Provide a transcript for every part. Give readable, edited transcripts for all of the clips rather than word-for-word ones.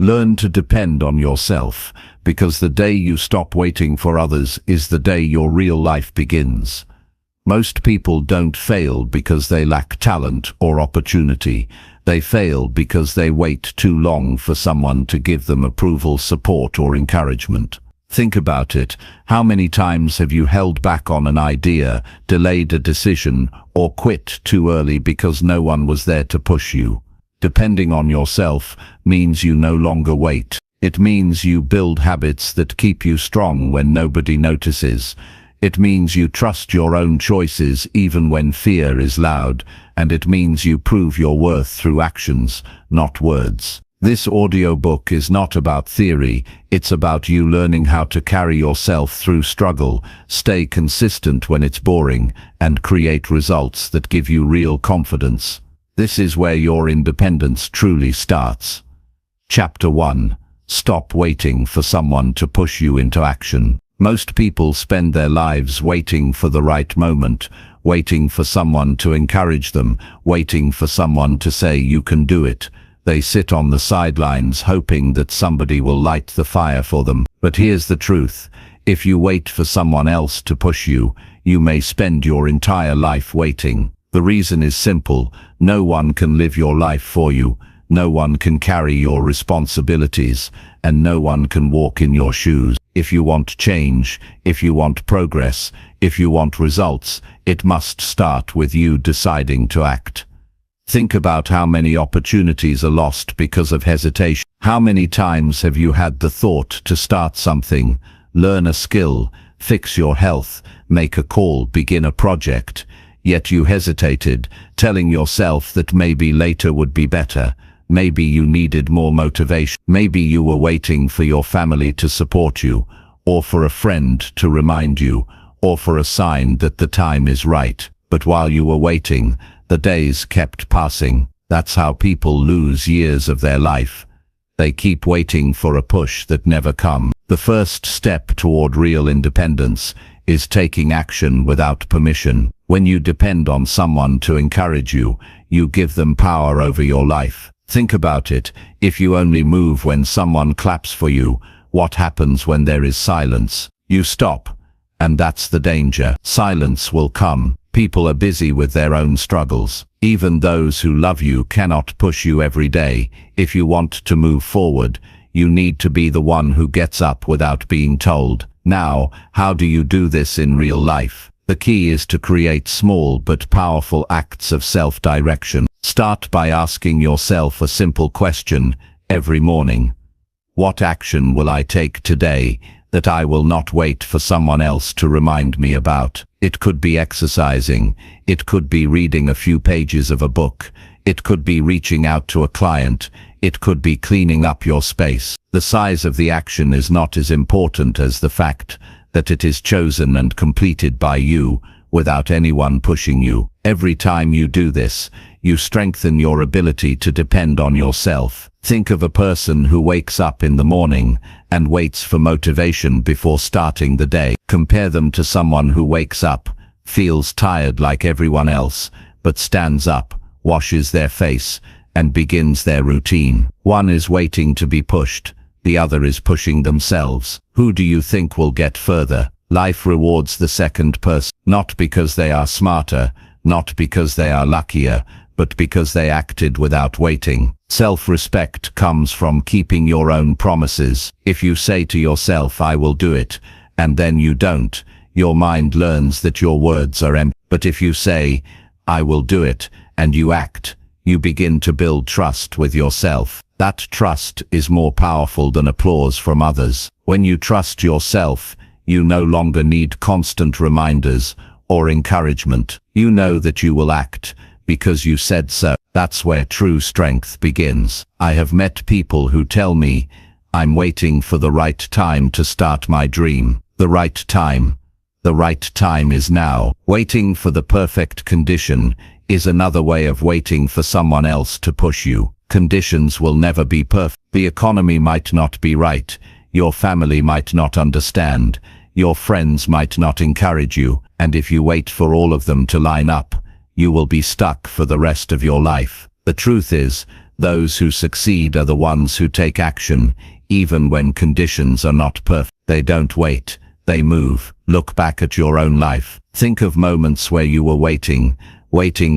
Learn to depend on yourself, because the day you stop waiting for others is the day your real life begins. Most people don't fail because they lack talent or opportunity. They fail because they wait too long for someone to give them approval, support, or encouragement. Think about it. How many times have you held back on an idea, delayed a decision, or quit too early because no one was there to push you? Depending on yourself means you no longer wait. It means you build habits that keep you strong when nobody notices. It means you trust your own choices even when fear is loud, and it means you prove your worth through actions, not words. This audiobook is not about theory, it's about you learning how to carry yourself through struggle, stay consistent when it's boring, and create results that give you real confidence. This is where your independence truly starts. Chapter 1. Stop waiting for someone to push you into action. Most people spend their lives waiting for the right moment, waiting for someone to encourage them, waiting for someone to say you can do it. They sit on the sidelines hoping that somebody will light the fire for them. But here's the truth. If you wait for someone else to push you, you may spend your entire life waiting. The reason is simple. No one can live your life for you. No one can carry your responsibilities, and no one can walk in your shoes. If you want change, if you want progress, if you want results, it must start with you deciding to act. Think about how many opportunities are lost because of hesitation. How many times have you had the thought to start something, learn a skill, fix your health, make a call, begin a project, yet you hesitated, telling yourself that maybe later would be better? Maybe you needed more motivation. Maybe you were waiting for your family to support you, or for a friend to remind you, or for a sign that the time is right. But while you were waiting, the days kept passing. That's how people lose years of their life. They keep waiting for a push that never comes. The first step toward real independence is taking action without permission. When you depend on someone to encourage you, you give them power over your life. Think about it. If you only move when someone claps for you, what happens when there is silence? You stop. And that's the danger. Silence will come. People are busy with their own struggles. Even those who love you cannot push you every day. If you want to move forward, you need to be the one who gets up without being told. Now, how do you do this in real life? The key is to create small but powerful acts of self-direction. Start by asking yourself a simple question every morning. What action will I take today that I will not wait for someone else to remind me about? It could be exercising. It could be reading a few pages of a book. It could be reaching out to a client. It could be cleaning up your space. The size of the action is not as important as the fact that it is chosen and completed by you without anyone pushing you. Every time you do this, you strengthen your ability to depend on yourself. Think of a person who wakes up in the morning and waits for motivation before starting the day. Compare them to someone who wakes up, feels tired like everyone else, but stands up, washes their face, and begins their routine. One is waiting to be pushed. The other is pushing themselves. Who do you think will get further? Life rewards the second person, not because they are smarter, not because they are luckier, but because they acted without waiting. Self-respect comes from keeping your own promises. If you say to yourself, I will do it, and then you don't, your mind learns that your words are empty. But if you say, I will do it, and you act, you begin to build trust with yourself. That trust is more powerful than applause from others. When you trust yourself, you no longer need constant reminders or encouragement. You know that you will act because you said so. That's where true strength begins. I have met people who tell me, I'm waiting for the right time to start my dream. The right time. The right time is now. Waiting for the perfect condition is another way of waiting for someone else to push you. Conditions will never be perfect. The economy might not be right. Your family might not understand. Your friends might not encourage you. And if you wait for all of them to line up, you will be stuck for the rest of your life. The truth is, Those who succeed are the ones who take action, even when conditions are not perfect. They don't wait, they move. Look back at your own life. Think of moments where you were waiting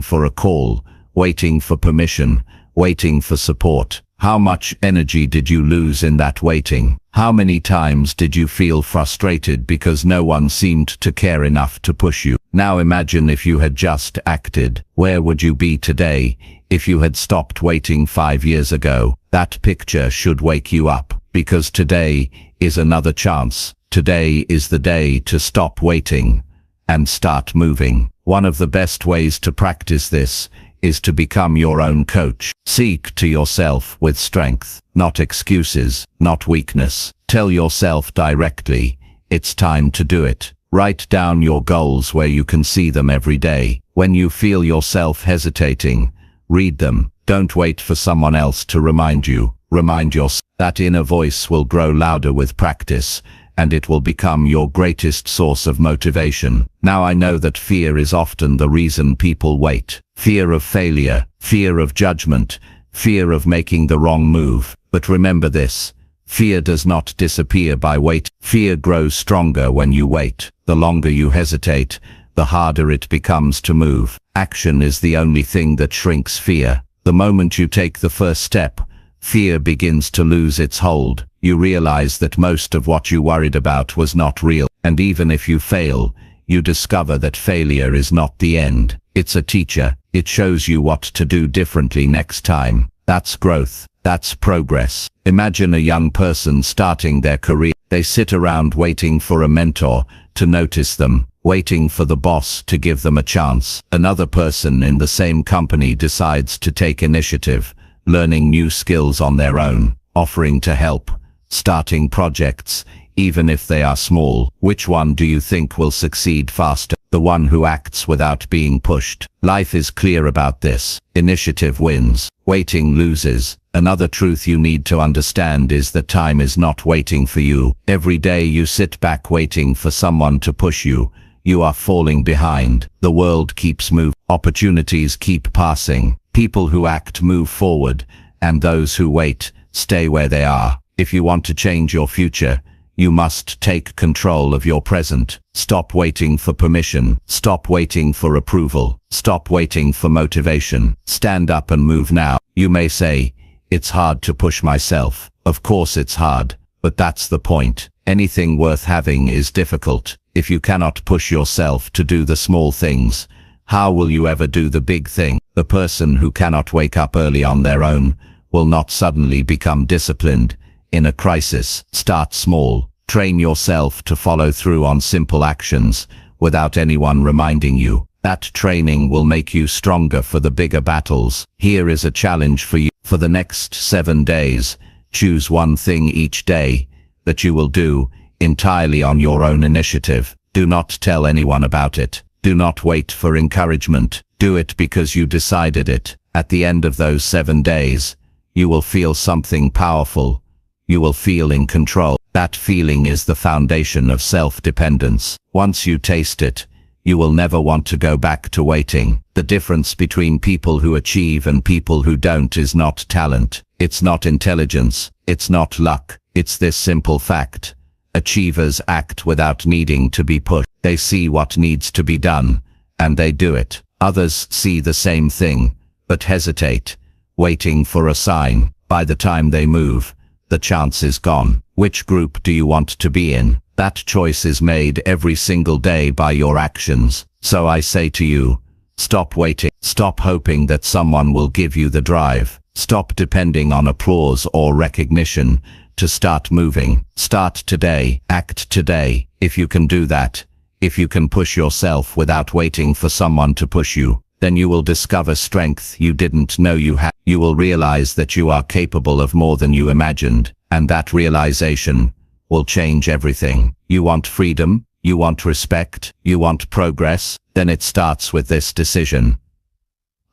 for a call, waiting for permission, waiting for support. How much energy did you lose in that waiting? How many times did you feel frustrated because no one seemed to care enough to push you? Now imagine if you had just acted. Where would you be today if you had stopped waiting 5 years ago? That picture should wake you up, because today is another chance. Today is the day to stop waiting and start moving. One of the best ways to practice this is to become your own coach. Speak to yourself with strength, not excuses, not weakness. Tell yourself directly, it's time to do it. Write down your goals where you can see them every day. When you feel yourself hesitating, read them. Don't wait for someone else to remind you. Remind yourself. That inner voice will grow louder with practice, and it will become your greatest source of motivation. Now I know that fear is often the reason people wait. Fear of failure, fear of judgment, fear of making the wrong move. But remember this, fear does not disappear by waiting. Fear grows stronger when you wait. The longer you hesitate, the harder it becomes to move. Action is the only thing that shrinks fear. The moment you take the first step, fear begins to lose its hold. You realize that most of what you worried about was not real. And even if you fail, you discover that failure is not the end. It's a teacher. It shows you what to do differently next time. That's growth. That's progress. Imagine a young person starting their career. They sit around waiting for a mentor to notice them, waiting for the boss to give them a chance. Another person in the same company decides to take initiative, learning new skills on their own, offering to help, starting projects, even if they are small. Which one do you think will succeed faster? The one who acts without being pushed. Life is clear about this. Initiative wins. Waiting loses. Another truth you need to understand is that time is not waiting for you. Every day you sit back waiting for someone to push you, you are falling behind. The world keeps moving. Opportunities keep passing. People who act move forward, and those who wait stay where they are. If you want to change your future, you must take control of your present. Stop waiting for permission. Stop waiting for approval. Stop waiting for motivation. Stand up and move now. You may say, it's hard to push myself. Of course it's hard, but that's the point. Anything worth having is difficult. If you cannot push yourself to do the small things, how will you ever do the big thing? The person who cannot wake up early on their own will not suddenly become disciplined. In a crisis, start small. Train yourself to follow through on simple actions without anyone reminding you. That training will make you stronger for the bigger battles. Here is a challenge for you. For the next 7 days, choose one thing each day that you will do entirely on your own initiative. Do not tell anyone about it. Do not wait for encouragement. Do it because you decided it. At the end of those 7 days, you will feel something powerful. You will feel in control. That feeling is the foundation of self-dependence. Once you taste it, you will never want to go back to waiting. The difference between people who achieve and people who don't is not talent. It's not intelligence. It's not luck. It's this simple fact. Achievers act without needing to be pushed. They see what needs to be done, and they do it. Others see the same thing, but hesitate, waiting for a sign. By the time they move, the chance is gone. Which group do you want to be in? That choice is made every single day by your actions. So I say to you, stop waiting. Stop hoping that someone will give you the drive. Stop depending on applause or recognition to start moving. Start today. Act today. If you can do that, if you can push yourself without waiting for someone to push you, then you will discover strength you didn't know you had. You will realize that you are capable of more than you imagined, and that realization will change everything. You want freedom, you want respect, you want progress, then it starts with this decision.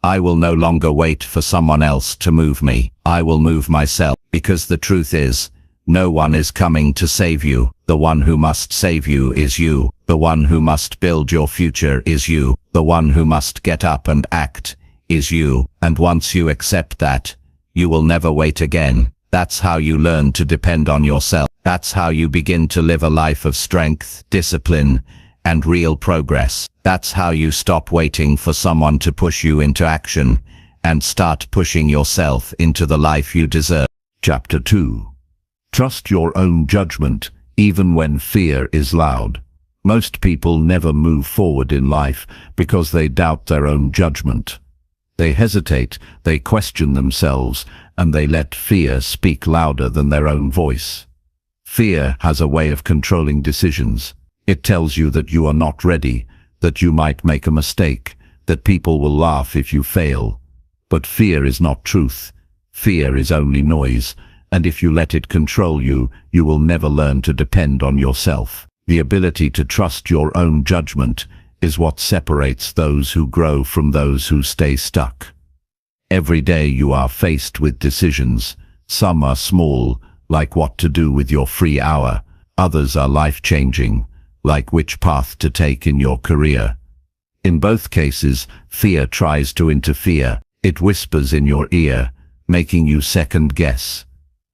I will no longer wait for someone else to move me. I will move myself, because the truth is, no one is coming to save you. The one who must save you is you. The one who must build your future is you. The one who must get up and act is you. And once you accept that, You will never wait again. That's how you learn to depend on yourself. That's how you begin to live a life of strength, discipline, and real progress. That's how you stop waiting for someone to push you into action and start pushing yourself into the life you deserve. Chapter 2. Trust your own judgment, even when fear is loud. Most people never move forward in life because they doubt their own judgment. They hesitate, they question themselves, and they let fear speak louder than their own voice. Fear has a way of controlling decisions. It tells you that you are not ready, that you might make a mistake, that people will laugh if you fail. But fear is not truth. Fear is only noise, and if you let it control you, you will never learn to depend on yourself. The ability to trust your own judgment is what separates those who grow from those who stay stuck. Every day you are faced with decisions. Some are small, like what to do with your free hour. Others are life-changing, like which path to take in your career. In both cases, fear tries to interfere. It whispers in your ear, making you second-guess.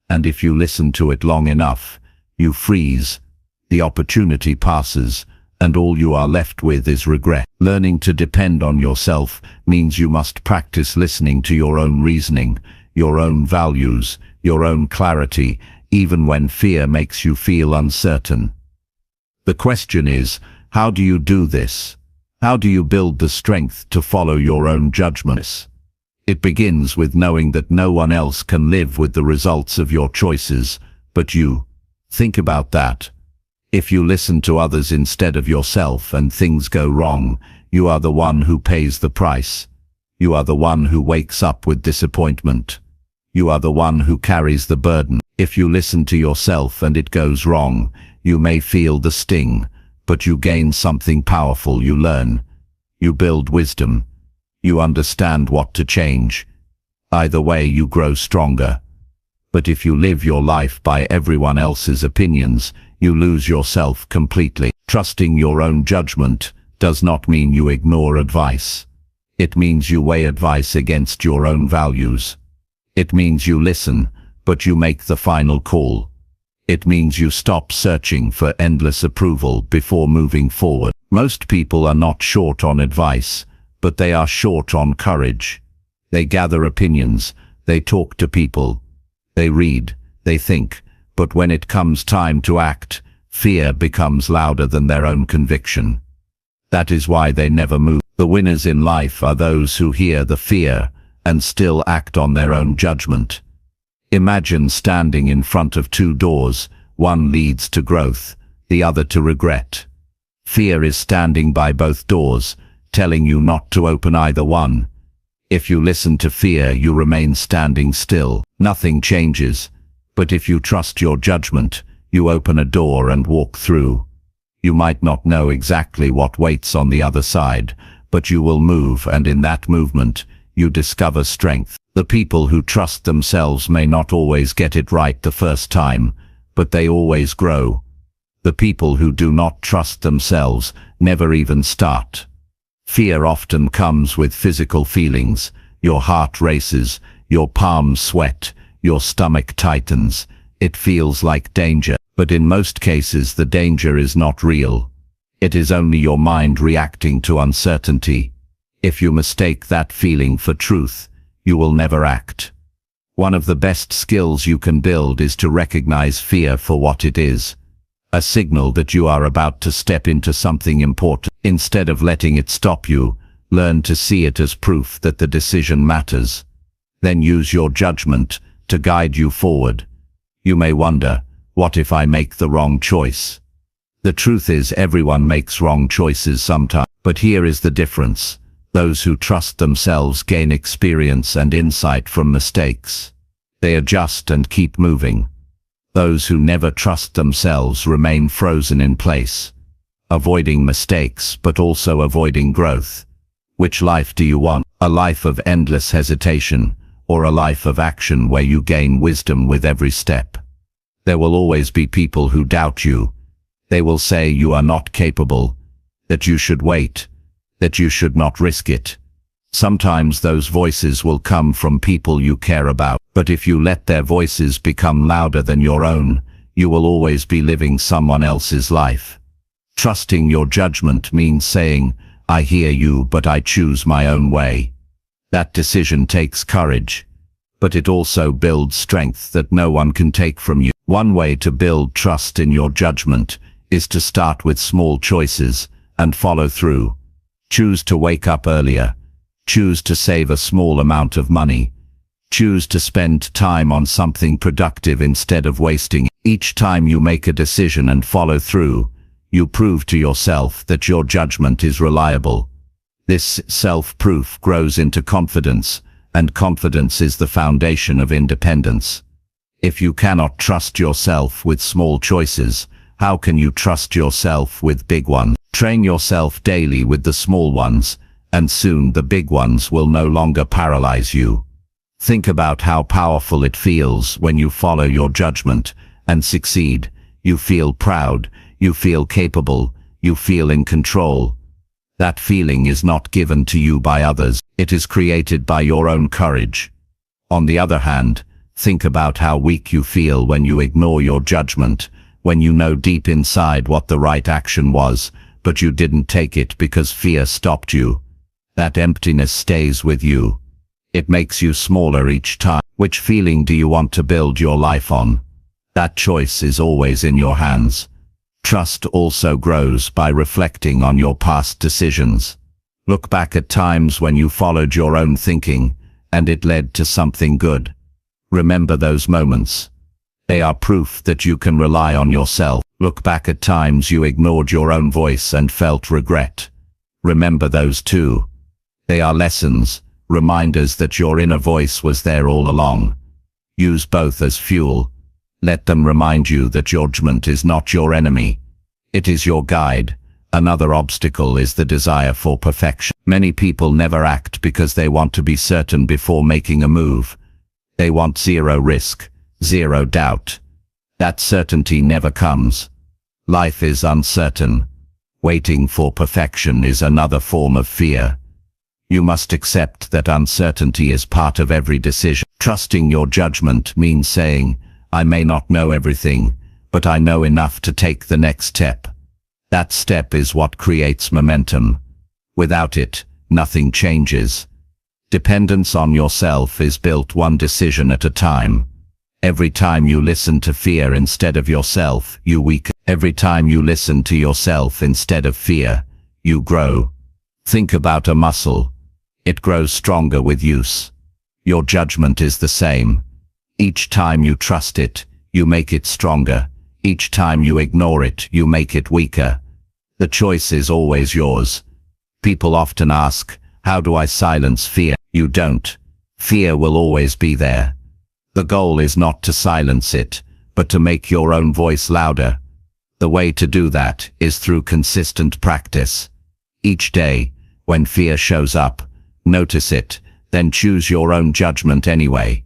And if you listen to it long enough, you freeze. The opportunity passes, and all you are left with is regret. Learning to depend on yourself means you must practice listening to your own reasoning, your own values, your own clarity, even when fear makes you feel uncertain. The question is, how do you do this? How do you build the strength to follow your own judgments? It begins with knowing that no one else can live with the results of your choices, but you. Think about that. If you listen to others instead of yourself and things go wrong, you are the one who pays the price. You are the one who wakes up with disappointment. You are the one who carries the burden. If you listen to yourself and it goes wrong, you may feel the sting, but you gain something powerful. You learn. You build wisdom. You understand what to change. Either way, you grow stronger. But if you live your life by everyone else's opinions, you lose yourself completely. Trusting your own judgment does not mean you ignore advice. It means you weigh advice against your own values. It means you listen, but you make the final call. It means you stop searching for endless approval before moving forward. Most people are not short on advice, but they are short on courage. They gather opinions, they talk to people, they read, they think, but when it comes time to act, fear becomes louder than their own conviction. That is why they never move. The winners in life are those who hear the fear and still act on their own judgment. Imagine standing in front of two doors, one leads to growth, the other to regret. Fear is standing by both doors, telling you not to open either one. If you listen to fear, you remain standing still. Nothing changes. But if you trust your judgment, you open a door and walk through. You might not know exactly what waits on the other side, but you will move, and in that movement, you discover strength. The people who trust themselves may not always get it right the first time, but they always grow. The people who do not trust themselves never even start. Fear often comes with physical feelings. Your heart races, your palms sweat, your stomach tightens. It feels like danger, but in most cases the danger is not real. It is only your mind reacting to uncertainty. If you mistake that feeling for truth, you will never act. One of the best skills you can build is to recognize fear for what it is. A signal that you are about to step into something important. Instead of letting it stop you, learn to see it as proof that the decision matters. Then use your judgment to guide you forward. You may wonder, what if I make the wrong choice? The truth is, everyone makes wrong choices sometimes. But here is the difference. Those who trust themselves gain experience and insight from mistakes. They adjust and keep moving. Those who never trust themselves remain frozen in place, avoiding mistakes but also avoiding growth. Which life do you want? A life of endless hesitation, or a life of action where you gain wisdom with every step? There will always be people who doubt you. They will say you are not capable, that you should wait, that you should not risk it. Sometimes those voices will come from people you care about, but if you let their voices become louder than your own, you will always be living someone else's life. Trusting your judgment means saying, I hear you, but I choose my own way. That decision takes courage, but it also builds strength that no one can take from you. One way to build trust in your judgment is to start with small choices and follow through. Choose to wake up earlier. Choose to save a small amount of money. Choose to spend time on something productive instead of wasting it. Each time you make a decision and follow through, you prove to yourself that your judgment is reliable. This self-proof grows into confidence, and confidence is the foundation of independence. If you cannot trust yourself with small choices, how can you trust yourself with big ones? Train yourself daily with the small ones, and soon the big ones will no longer paralyze you. Think about how powerful it feels when you follow your judgment and succeed. You feel proud, you feel capable, you feel in control. That feeling is not given to you by others, it is created by your own courage. On the other hand, think about how weak you feel when you ignore your judgment, when you know deep inside what the right action was, but you didn't take it because fear stopped you. That emptiness stays with you. It makes you smaller each time. Which feeling do you want to build your life on? That choice is always in your hands. Trust also grows by reflecting on your past decisions. Look back at times when you followed your own thinking, and it led to something good. Remember those moments. They are proof that you can rely on yourself. Look back at times you ignored your own voice and felt regret. Remember those too. They are lessons, reminders that your inner voice was there all along. Use both as fuel. Let them remind you that your judgment is not your enemy. It is your guide. Another obstacle is the desire for perfection. Many people never act because they want to be certain before making a move. They want zero risk, zero doubt. That certainty never comes. Life is uncertain. Waiting for perfection is another form of fear. You must accept that uncertainty is part of every decision. Trusting your judgment means saying, I may not know everything, but I know enough to take the next step. That step is what creates momentum. Without it, nothing changes. Dependence on yourself is built one decision at a time. Every time you listen to fear instead of yourself, you weaken. Every time you listen to yourself instead of fear, you grow. Think about a muscle. It grows stronger with use. Your judgment is the same. Each time you trust it, you make it stronger. Each time you ignore it, you make it weaker. The choice is always yours. People often ask, how do I silence fear? You don't. Fear will always be there. The goal is not to silence it, but to make your own voice louder. The way to do that is through consistent practice. Each day, when fear shows up, notice it, then choose your own judgment anyway.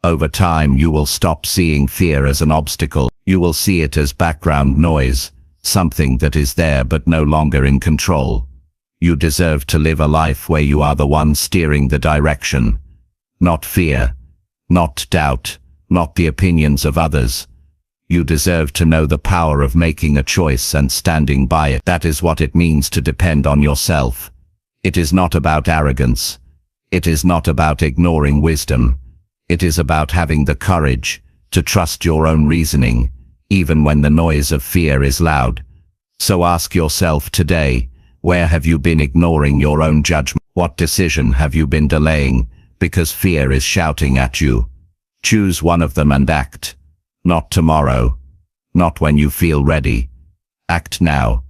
Over time you will stop seeing fear as an obstacle. You will see it as background noise, something that is there but no longer in control. You deserve to live a life where you are the one steering the direction. Not fear, not doubt, not the opinions of others. You deserve to know the power of making a choice and standing by it. That is what it means to depend on yourself. It is not about arrogance. It is not about ignoring wisdom. It is about having the courage to trust your own reasoning, even when the noise of fear is loud. So ask yourself today, where have you been ignoring your own judgment? What decision have you been delaying because fear is shouting at you? Choose one of them and act. Not tomorrow. Not when you feel ready. Act now.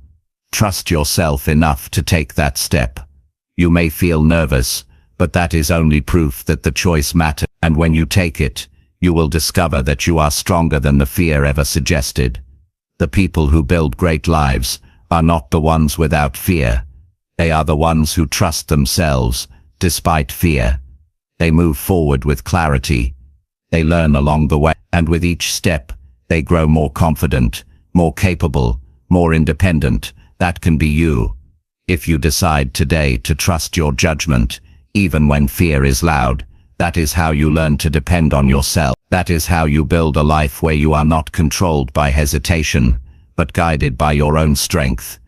Trust yourself enough to take that step. You may feel nervous, but that is only proof that the choice matters. And when you take it, you will discover that you are stronger than the fear ever suggested. The people who build great lives are not the ones without fear. They are the ones who trust themselves, despite fear. They move forward with clarity. They learn along the way, and with each step, they grow more confident, more capable, more independent. That can be you. If you decide today to trust your judgment, even when fear is loud. That is how you learn to depend on yourself. That is how you build a life where you are not controlled by hesitation, but guided by your own strength.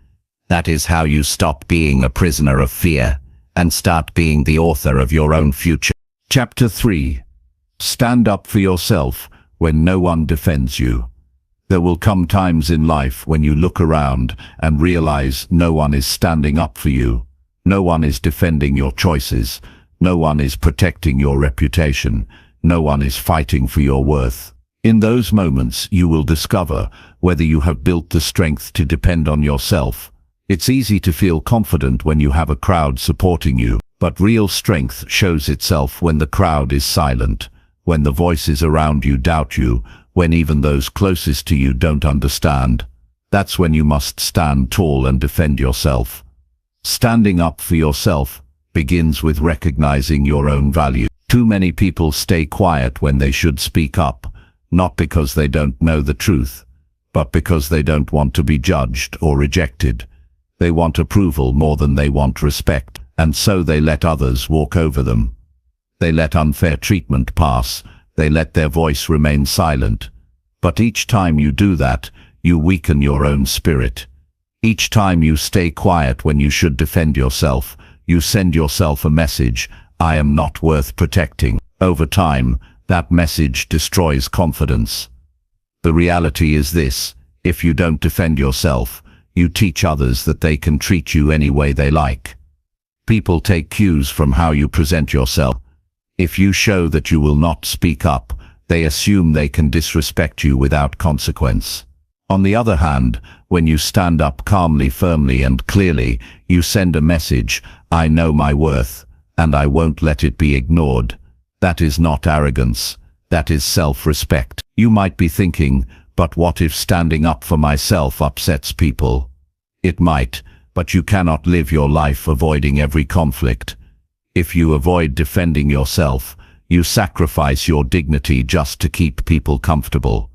That is how you stop being a prisoner of fear and start being the author of your own future. Chapter 3. Stand up for yourself when no one defends you. There will come times in life when you look around and realize no one is standing up for you. No one is defending your choices. No one is protecting your reputation. No one is fighting for your worth. In those moments, you will discover whether you have built the strength to depend on yourself. It's easy to feel confident when you have a crowd supporting you, but real strength shows itself when the crowd is silent, when the voices around you doubt you, when even those closest to you don't understand. That's when you must stand tall and defend yourself. Standing up for yourself begins with recognizing your own value. Too many people stay quiet when they should speak up, not because they don't know the truth, but because they don't want to be judged or rejected. They want approval more than they want respect, and so they let others walk over them. They let unfair treatment pass. They let their voice remain silent. But each time you do that, you weaken your own spirit. Each time you stay quiet when you should defend yourself, you send yourself a message: I am not worth protecting. Over time, that message destroys confidence. The reality is this: if you don't defend yourself, you teach others that they can treat you any way they like. People take cues from how you present yourself. If you show that you will not speak up, they assume they can disrespect you without consequence. On the other hand, when you stand up calmly, firmly, and clearly, you send a message: I know my worth, and I won't let it be ignored. That is not arrogance. That is self-respect. You might be thinking, but what if standing up for myself upsets people? It might, but you cannot live your life avoiding every conflict. If you avoid defending yourself, you sacrifice your dignity just to keep people comfortable.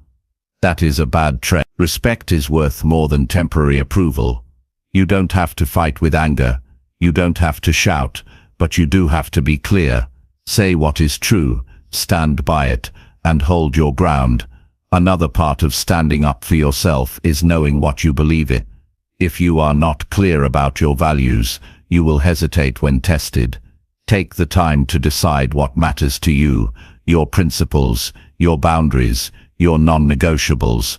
That is a bad trend. Respect is worth more than temporary approval. You don't have to fight with anger. You don't have to shout, but you do have to be clear. Say what is true, stand by it, and hold your ground. Another part of standing up for yourself is knowing what you believe in. If you are not clear about your values, you will hesitate when tested. Take the time to decide what matters to you, your principles, your boundaries, your non-negotiables.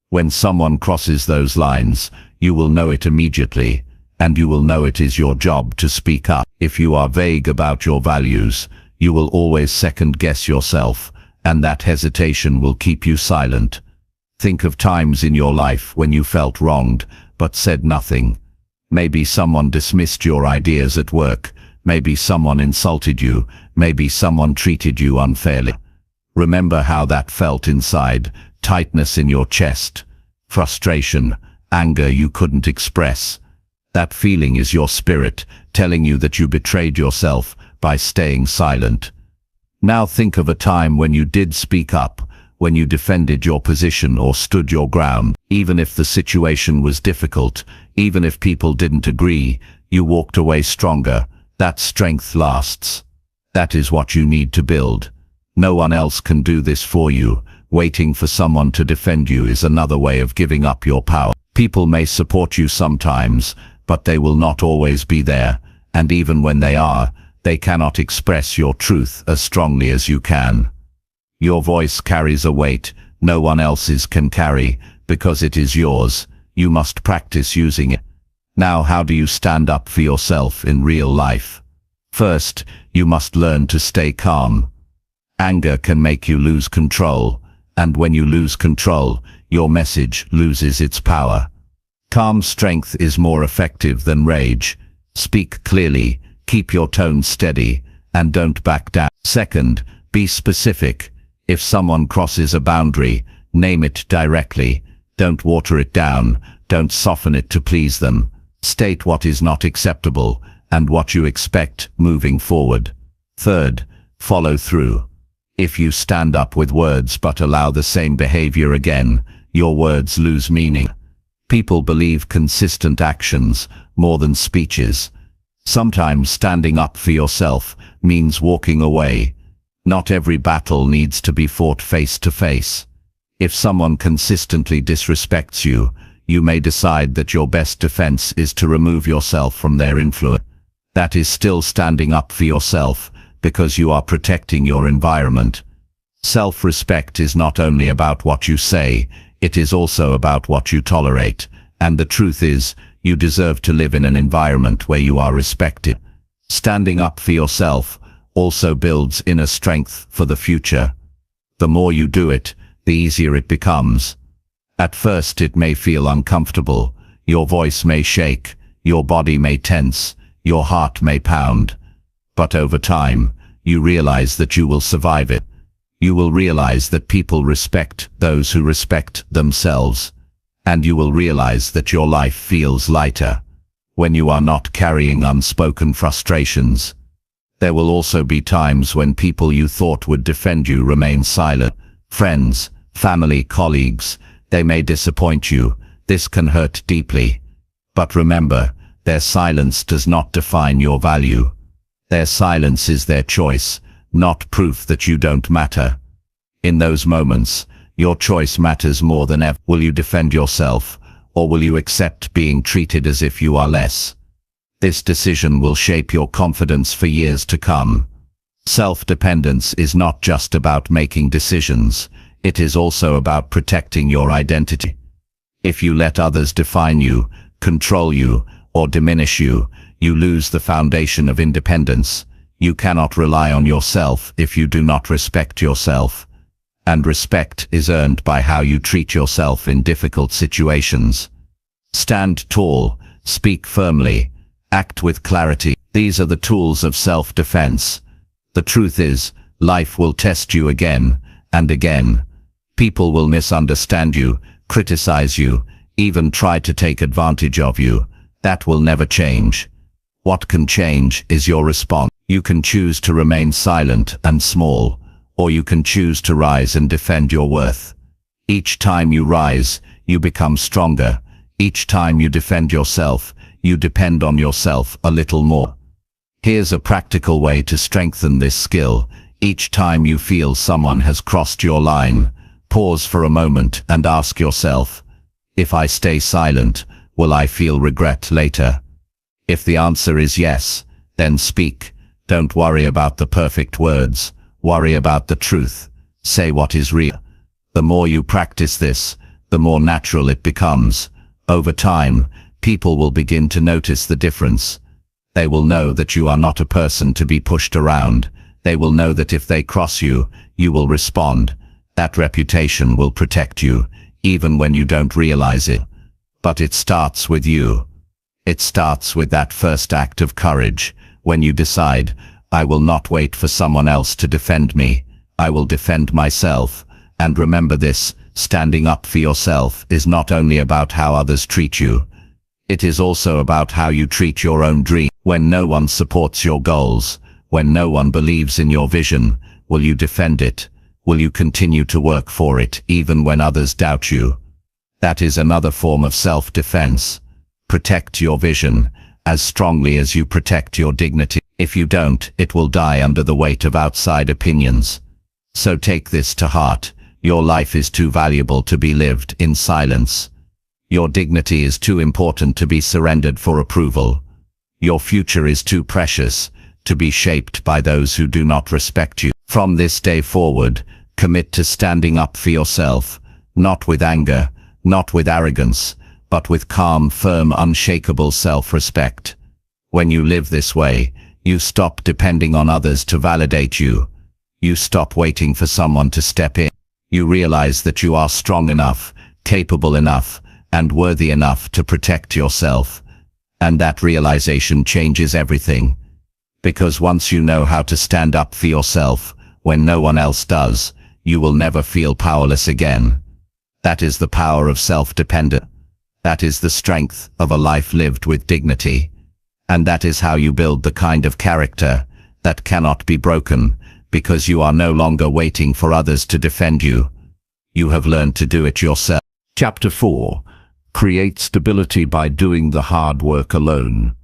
When someone crosses those lines, you will know it immediately, and you will know it is your job to speak up. If you are vague about your values, you will always second-guess yourself, and that hesitation will keep you silent. Think of times in your life when you felt wronged, but said nothing. Maybe someone dismissed your ideas at work. Maybe someone insulted you. Maybe someone treated you unfairly. Remember how that felt inside: tightness in your chest, frustration, anger you couldn't express. That feeling is your spirit telling you that you betrayed yourself by staying silent. Now think of a time when you did speak up, when you defended your position or stood your ground. Even if the situation was difficult, even if people didn't agree, you walked away stronger. That strength lasts. That is what you need to build. No one else can do this for you. Waiting for someone to defend you is another way of giving up your power. People may support you sometimes, but they will not always be there, and even when they are, they cannot express your truth as strongly as you can. Your voice carries a weight no one else's can carry, because it is yours. You must practice using it. Now, how do you stand up for yourself in real life? First, you must learn to stay calm. Anger can make you lose control, and when you lose control, your message loses its power. Calm strength is more effective than rage. Speak clearly, keep your tone steady, and don't back down. Second, be specific. If someone crosses a boundary, name it directly. Don't water it down. Don't soften it to please them. State what is not acceptable and what you expect moving forward. Third, follow through. If you stand up with words but allow the same behavior again, your words lose meaning. People believe consistent actions more than speeches. Sometimes standing up for yourself means walking away. Not every battle needs to be fought face to face. If someone consistently disrespects you, you may decide that your best defense is to remove yourself from their influence. That is still standing up for yourself, because you are protecting your environment. Self-respect is not only about what you say, it is also about what you tolerate. And the truth is, you deserve to live in an environment where you are respected. Standing up for yourself also builds inner strength for the future. The more you do it, the easier it becomes. At first it may feel uncomfortable. Your voice may shake, your body may tense, your heart may pound. But over time, you realize that you will survive it. You will realize that people respect those who respect themselves. And you will realize that your life feels lighter when you are not carrying unspoken frustrations. There will also be times when people you thought would defend you remain silent. Friends, family, colleagues, they may disappoint you. This can hurt deeply. But remember, their silence does not define your value. Their silence is their choice, not proof that you don't matter. In those moments, your choice matters more than ever. Will you defend yourself, or will you accept being treated as if you are less? This decision will shape your confidence for years to come. Self-dependence is not just about making decisions, it is also about protecting your identity. If you let others define you, control you, or diminish you, you lose the foundation of independence. You cannot rely on yourself if you do not respect yourself. And respect is earned by how you treat yourself in difficult situations. Stand tall, speak firmly, act with clarity. These are the tools of self-defense. The truth is, life will test you again and again. People will misunderstand you, criticize you, even try to take advantage of you. That will never change. What can change is your response. You can choose to remain silent and small, or you can choose to rise and defend your worth. Each time you rise, you become stronger. Each time you defend yourself, you depend on yourself a little more. Here's a practical way to strengthen this skill. Each time you feel someone has crossed your line, pause for a moment and ask yourself, if I stay silent, will I feel regret later? If the answer is yes, then speak. Don't worry about the perfect words. Worry about the truth. Say what is real. The more you practice this, the more natural it becomes. Over time, people will begin to notice the difference. They will know that you are not a person to be pushed around. They will know that if they cross you, you will respond. That reputation will protect you, even when you don't realize it. But it starts with you. It starts with that first act of courage, when you decide, I will not wait for someone else to defend me. I will defend myself. And remember this, standing up for yourself is not only about how others treat you. It is also about how you treat your own dream. When no one supports your goals, when no one believes in your vision, will you defend it? Will you continue to work for it even when others doubt you? That is another form of self-defense. Protect your vision as strongly as you protect your dignity. If you don't, it will die under the weight of outside opinions. So take this to heart. Your life is too valuable to be lived in silence. Your dignity is too important to be surrendered for approval. Your future is too precious to be shaped by those who do not respect you. From this day forward, commit to standing up for yourself, not with anger, not with arrogance, but with calm, firm, unshakable self-respect. When you live this way, you stop depending on others to validate you. You stop waiting for someone to step in. You realize that you are strong enough, capable enough, and worthy enough to protect yourself. And that realization changes everything. Because once you know how to stand up for yourself, when no one else does, you will never feel powerless again. That is the power of self-dependence. That is the strength of a life lived with dignity. And that is how you build the kind of character that cannot be broken, because you are no longer waiting for others to defend you. You have learned to do it yourself. Chapter 4. Create stability by doing the hard work alone.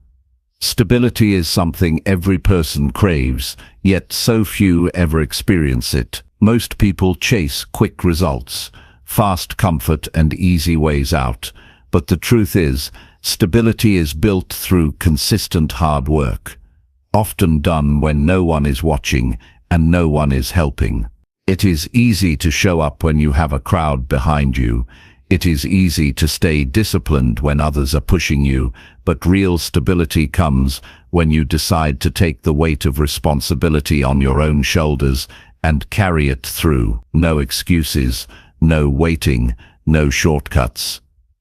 Stability is something every person craves, yet so few ever experience it. Most people chase quick results, fast comfort and easy ways out. But the truth is, stability is built through consistent hard work, often done when no one is watching and no one is helping. It is easy to show up when you have a crowd behind you. It is easy to stay disciplined when others are pushing you, but real stability comes when you decide to take the weight of responsibility on your own shoulders and carry it through. No excuses, no waiting, no shortcuts.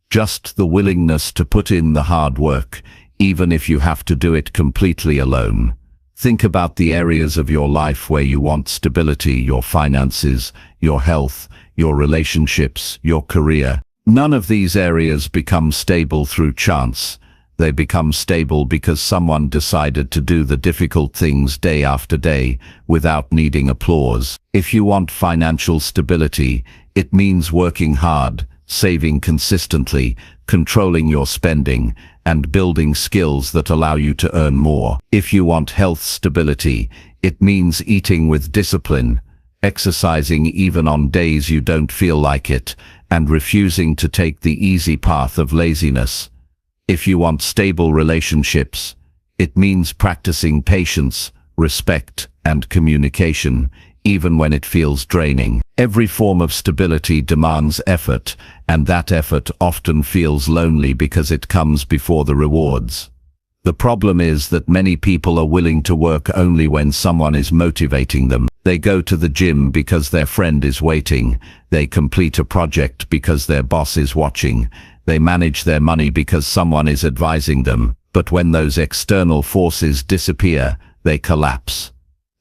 Just the willingness to put in the hard work, even if you have to do it completely alone. Think about the areas of your life where you want stability: your finances, your health, your relationships, your career. None of these areas become stable through chance. They become stable because someone decided to do the difficult things day after day without needing applause. If you want financial stability, it means working hard, saving consistently, controlling your spending, and building skills that allow you to earn more. If you want health stability, it means eating with discipline, exercising even on days you don't feel like it, and refusing to take the easy path of laziness. If you want stable relationships, it means practicing patience, respect, and communication, even when it feels draining. Every form of stability demands effort, and that effort often feels lonely because it comes before the rewards. The problem is that many people are willing to work only when someone is motivating them. They go to the gym because their friend is waiting. They complete a project because their boss is watching. They manage their money because someone is advising them. But when those external forces disappear, they collapse.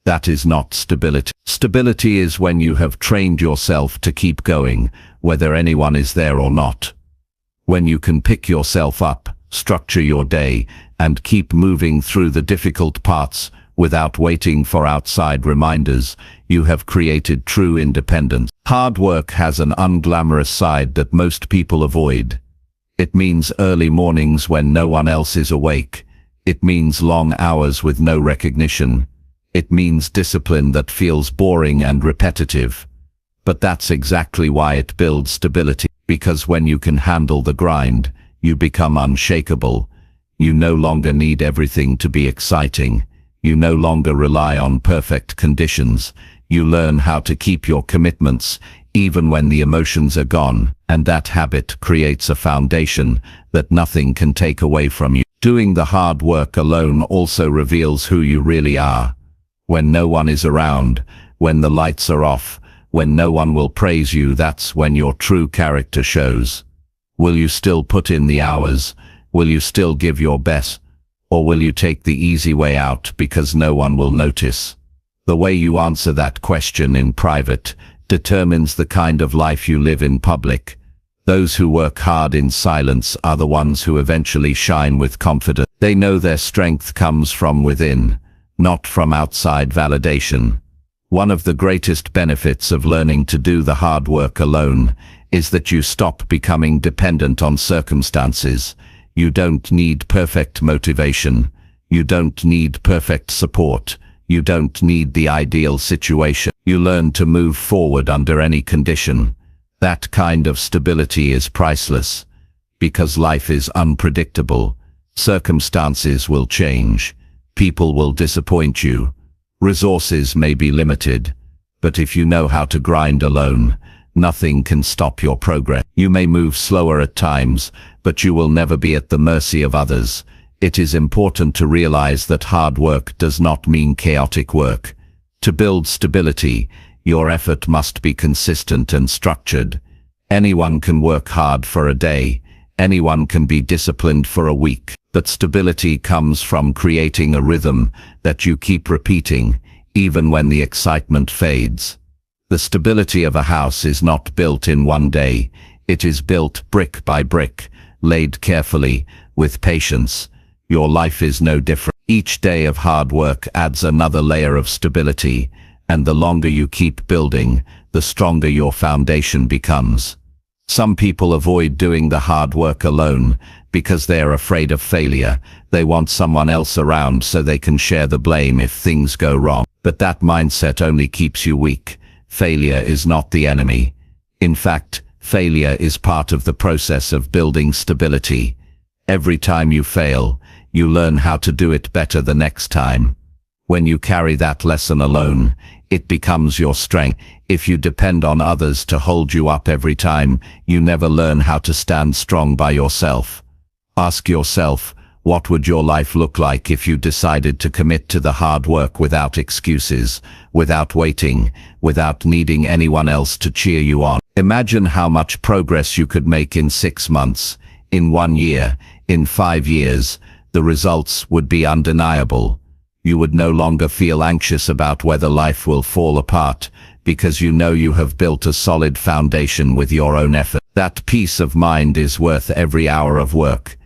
That is not stability. Stability is when you have trained yourself to keep going, whether anyone is there or not. When you can pick yourself up, structure your day, and keep moving through the difficult parts without waiting for outside reminders, you have created true independence. Hard work has an unglamorous side that most people avoid. It means early mornings when no one else is awake. It means long hours with no recognition. It means discipline that feels boring and repetitive. But that's exactly why it builds stability, because when you can handle the grind, you become unshakable. You no longer need everything to be exciting. You no longer rely on perfect conditions. You learn how to keep your commitments, even when the emotions are gone, and that habit creates a foundation that nothing can take away from you. Doing the hard work alone also reveals who you really are. When no one is around, when the lights are off, when no one will praise you, that's when your true character shows. Will you still put in the hours? Will you still give your best? Or will you take the easy way out because no one will notice? The way you answer that question in private determines the kind of life you live in public. Those who work hard in silence are the ones who eventually shine with confidence. They know their strength comes from within, not from outside validation. One of the greatest benefits of learning to do the hard work alone is that you stop becoming dependent on circumstances. You don't need perfect motivation. You don't need perfect support. You don't need the ideal situation. You learn to move forward under any condition. That kind of stability is priceless. Because life is unpredictable. Circumstances will change. People will disappoint you. Resources may be limited. But if you know how to grind alone, nothing can stop your progress. You may move slower at times, but you will never be at the mercy of others. It is important to realize that hard work does not mean chaotic work. To build stability, your effort must be consistent and structured. Anyone can work hard for a day. Anyone can be disciplined for a week. But stability comes from creating a rhythm that you keep repeating, even when the excitement fades. The stability of a house is not built in one day. It is built brick by brick, laid carefully, with patience. Your life is no different. Each day of hard work adds another layer of stability, and the longer you keep building, the stronger your foundation becomes. Some people avoid doing the hard work alone because they're afraid of failure. They want someone else around so they can share the blame if things go wrong. But that mindset only keeps you weak. Failure is not the enemy. In fact, failure is part of the process of building stability. Every time you fail, you learn how to do it better the next time. When you carry that lesson alone, it becomes your strength. If you depend on others to hold you up every time, you never learn how to stand strong by yourself. Ask yourself, what would your life look like if you decided to commit to the hard work without excuses, without waiting, without needing anyone else to cheer you on? Imagine how much progress you could make in 6 months, in 1 year, in 5 years. The results would be undeniable. You would no longer feel anxious about whether life will fall apart, because you know you have built a solid foundation with your own effort. That peace of mind is worth every hour of work.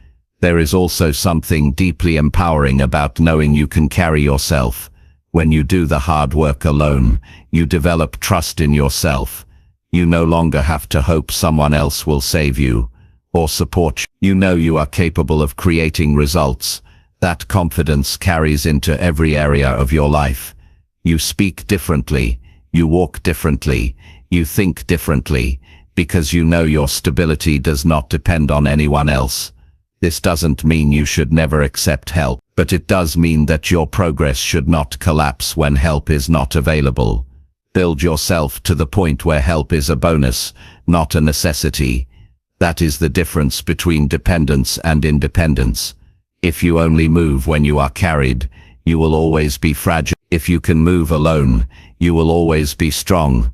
There is also something deeply empowering about knowing you can carry yourself. When you do the hard work alone, you develop trust in yourself. You no longer have to hope someone else will save you or support you. You know you are capable of creating results. That confidence carries into every area of your life. You speak differently, you walk differently, you think differently, because you know your stability does not depend on anyone else. This doesn't mean you should never accept help, but it does mean that your progress should not collapse when help is not available. Build yourself to the point where help is a bonus, not a necessity. That is the difference between dependence and independence. If you only move when you are carried, you will always be fragile. If you can move alone, you will always be strong.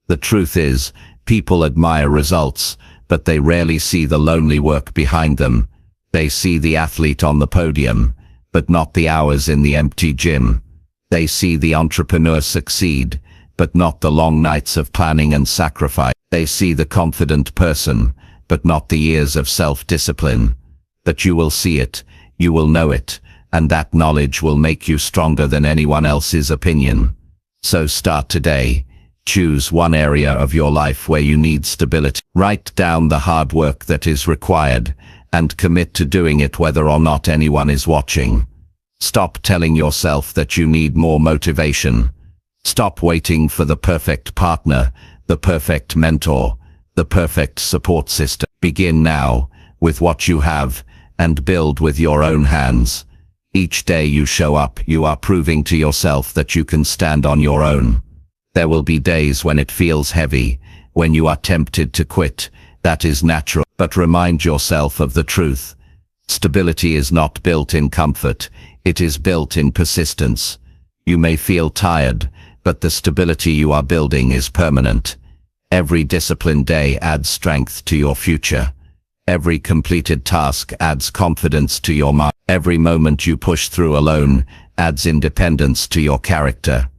The truth is, people admire results, but they rarely see the lonely work behind them. They see the athlete on the podium, but not the hours in the empty gym. They see the entrepreneur succeed, but not the long nights of planning and sacrifice. They see the confident person, but not the years of self-discipline. But you will see it, you will know it, and that knowledge will make you stronger than anyone else's opinion. So start today. Choose one area of your life where you need stability. Write down the hard work that is required, and commit to doing it whether or not anyone is watching. Stop telling yourself that you need more motivation. Stop waiting for the perfect partner, the perfect mentor, the perfect support system. Begin now, with what you have, and build with your own hands. Each day you show up, you are proving to yourself that you can stand on your own. There will be days when it feels heavy, when you are tempted to quit. That is natural, but remind yourself of the truth. Stability is not built in comfort, it is built in persistence. You may feel tired, but the stability you are building is permanent. Every disciplined day adds strength to your future. Every completed task adds confidence to your mind. Every moment you push through alone adds independence to your character.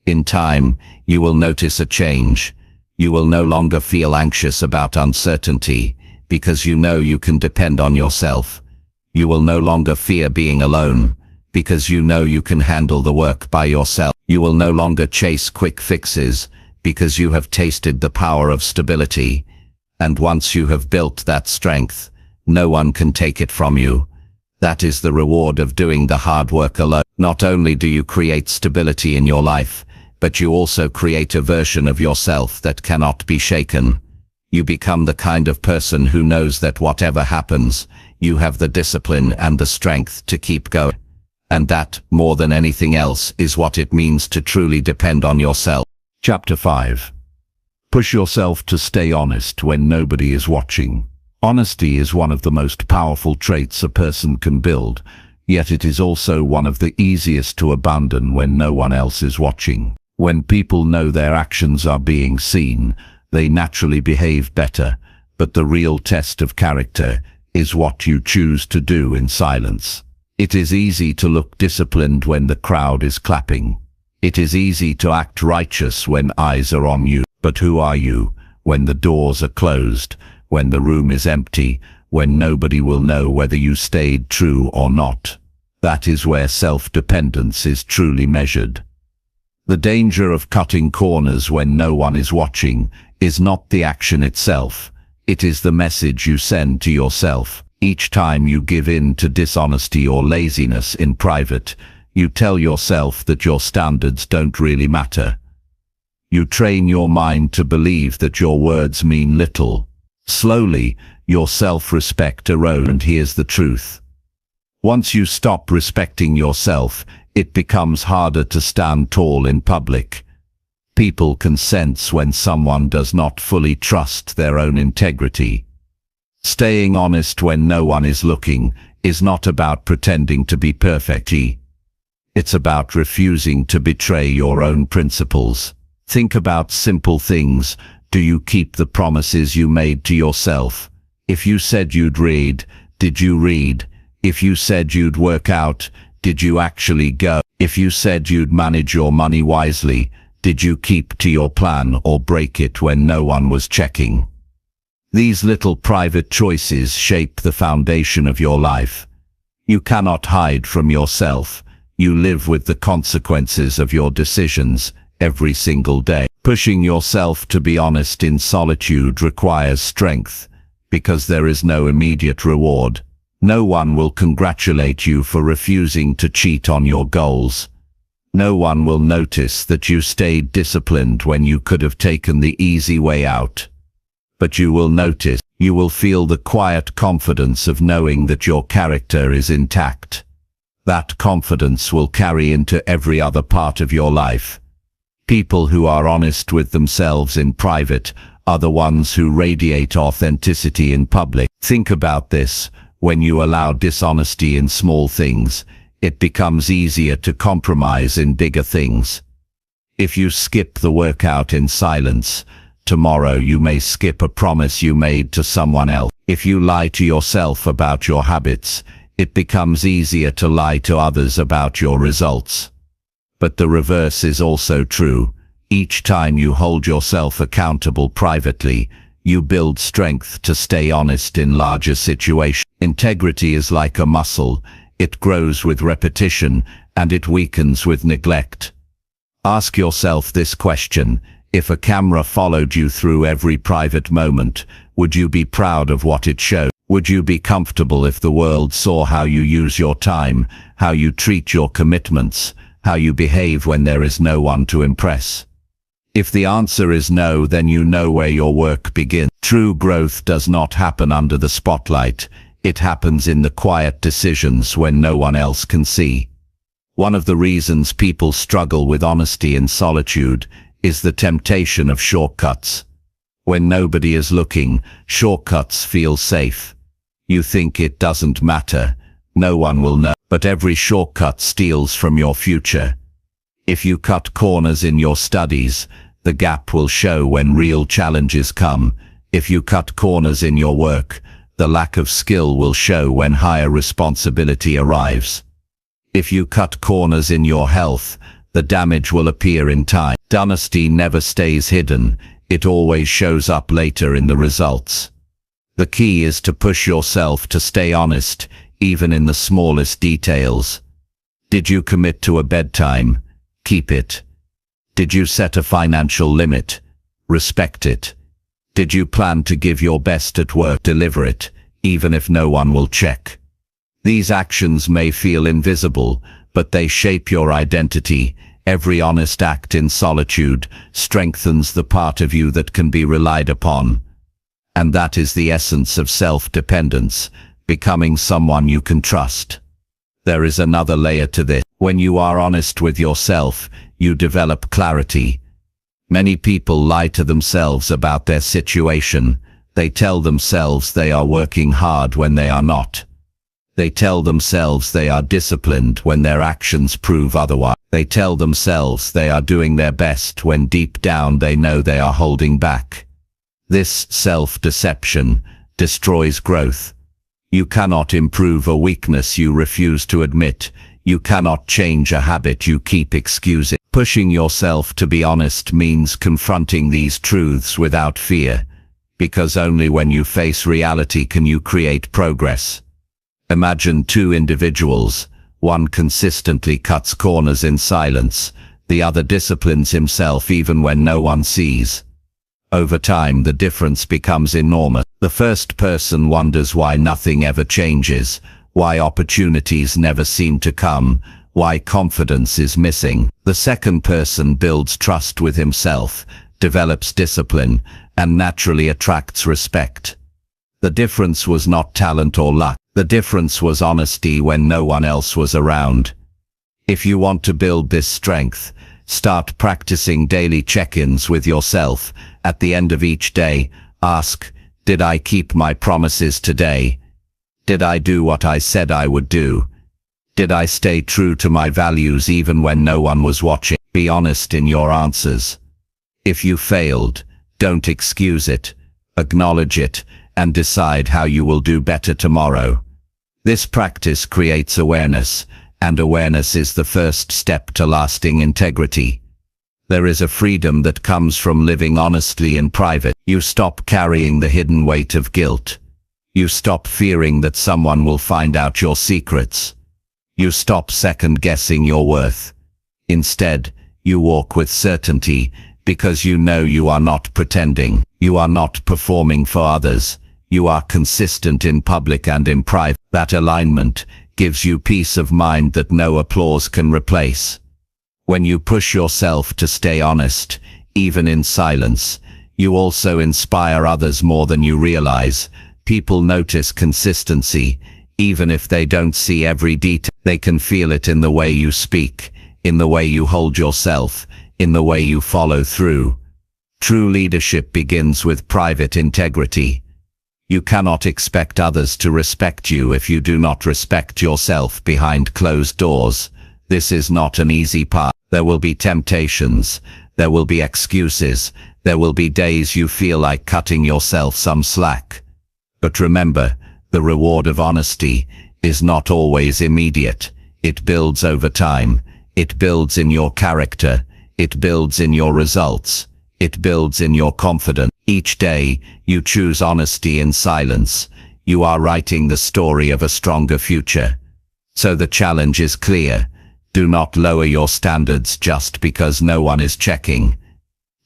In time, you will notice a change. You will no longer feel anxious about uncertainty, because you know you can depend on yourself. You will no longer fear being alone, because you know you can handle the work by yourself. You will no longer chase quick fixes, because you have tasted the power of stability. And once you have built that strength, no one can take it from you. That is the reward of doing the hard work alone. Not only do you create stability in your life, but you also create a version of yourself that cannot be shaken. You become the kind of person who knows that whatever happens, you have the discipline and the strength to keep going. And that, more than anything else, is what it means to truly depend on yourself. Chapter 5. Push yourself to stay honest when nobody is watching. Honesty is one of the most powerful traits a person can build, yet it is also one of the easiest to abandon when no one else is watching. When people know their actions are being seen, they naturally behave better, but the real test of character is what you choose to do in silence. It is easy to look disciplined when the crowd is clapping. It is easy to act righteous when eyes are on you. But who are you when the doors are closed, when the room is empty, when nobody will know whether you stayed true or not? That is where self-dependence is truly measured. The danger of cutting corners when no one is watching is not the action itself, it is the message you send to yourself. Each time you give in to dishonesty or laziness in private, you tell yourself that your standards don't really matter. You train your mind to believe that your words mean little. Slowly, your self-respect erodes, and here's the truth. Once you stop respecting yourself, it becomes harder to stand tall in public. People can sense when someone does not fully trust their own integrity. Staying honest when no one is looking is not about pretending to be perfect. It's about refusing to betray your own principles. Think about simple things. Do you keep the promises you made to yourself? If you said you'd read, did you read? If you said you'd work out, did you actually go? If you said you'd manage your money wisely, did you keep to your plan or break it when no one was checking? These little private choices shape the foundation of your life. You cannot hide from yourself. You live with the consequences of your decisions every single day. Pushing yourself to be honest in solitude requires strength, because there is no immediate reward. No one will congratulate you for refusing to cheat on your goals. No one will notice that you stayed disciplined when you could have taken the easy way out. But you will notice, you will feel the quiet confidence of knowing that your character is intact. That confidence will carry into every other part of your life. People who are honest with themselves in private are the ones who radiate authenticity in public. Think about this. When you allow dishonesty in small things, it becomes easier to compromise in bigger things. If you skip the workout in silence, tomorrow you may skip a promise you made to someone else. If you lie to yourself about your habits, it becomes easier to lie to others about your results. But the reverse is also true. Each time you hold yourself accountable privately, you build strength to stay honest in larger situations. Integrity is like a muscle. It grows with repetition, and it weakens with neglect. Ask yourself this question. If a camera followed you through every private moment, would you be proud of what it showed? Would you be comfortable if the world saw how you use your time, how you treat your commitments, how you behave when there is no one to impress? If the answer is no, then you know where your work begins. True growth does not happen under the spotlight. It happens in the quiet decisions when no one else can see. One of the reasons people struggle with honesty in solitude is the temptation of shortcuts. When nobody is looking, shortcuts feel safe. You think it doesn't matter. No one will know. But every shortcut steals from your future. If you cut corners in your studies, the gap will show when real challenges come. If you cut corners in your work, the lack of skill will show when higher responsibility arrives. If you cut corners in your health, the damage will appear in time. Honesty never stays hidden. It always shows up later in the results. The key is to push yourself to stay honest, even in the smallest details. Did you commit to a bedtime? Keep it. Did you set a financial limit? Respect it. Did you plan to give your best at work? Deliver it, even if no one will check. These actions may feel invisible, but they shape your identity. Every honest act in solitude strengthens the part of you that can be relied upon. And that is the essence of self-dependence, becoming someone you can trust. There is another layer to this. When you are honest with yourself, you develop clarity. Many people lie to themselves about their situation. They tell themselves they are working hard when they are not. They tell themselves they are disciplined when their actions prove otherwise. They tell themselves they are doing their best when deep down they know they are holding back. This self-deception destroys growth. You cannot improve a weakness you refuse to admit. You cannot change a habit you keep excusing. Pushing yourself to be honest means confronting these truths without fear, because only when you face reality can you create progress. Imagine two individuals. One consistently cuts corners in silence. The other disciplines himself even when no one sees. Over time, the difference becomes enormous. The first person wonders why nothing ever changes, why opportunities never seem to come, why confidence is missing. The second person builds trust with himself, develops discipline, and naturally attracts respect. The difference was not talent or luck. The difference was honesty when no one else was around. If you want to build this strength, start practicing daily check-ins with yourself. At the end of each day, ask, did I keep my promises today? Did I do what I said I would do? Did I stay true to my values even when no one was watching? Be honest in your answers. If you failed, don't excuse it. Acknowledge it, and decide how you will do better tomorrow. This practice creates awareness, and awareness is the first step to lasting integrity. There is a freedom that comes from living honestly in private. You stop carrying the hidden weight of guilt. You stop fearing that someone will find out your secrets. You stop second-guessing your worth. Instead, you walk with certainty, because you know you are not pretending. You are not performing for others. You are consistent in public and in private. That alignment gives you peace of mind that no applause can replace. When you push yourself to stay honest, even in silence, you also inspire others more than you realize. People notice consistency, even if they don't see every detail. They can feel it in the way you speak, in the way you hold yourself, in the way you follow through. True leadership begins with private integrity. You cannot expect others to respect you if you do not respect yourself behind closed doors. This is not an easy path. There will be temptations. There will be excuses. There will be days you feel like cutting yourself some slack. But remember, the reward of honesty is not always immediate. It builds over time. It builds in your character. It builds in your results. It builds in your confidence. Each day, you choose honesty in silence. You are writing the story of a stronger future. So the challenge is clear. Do not lower your standards just because no one is checking.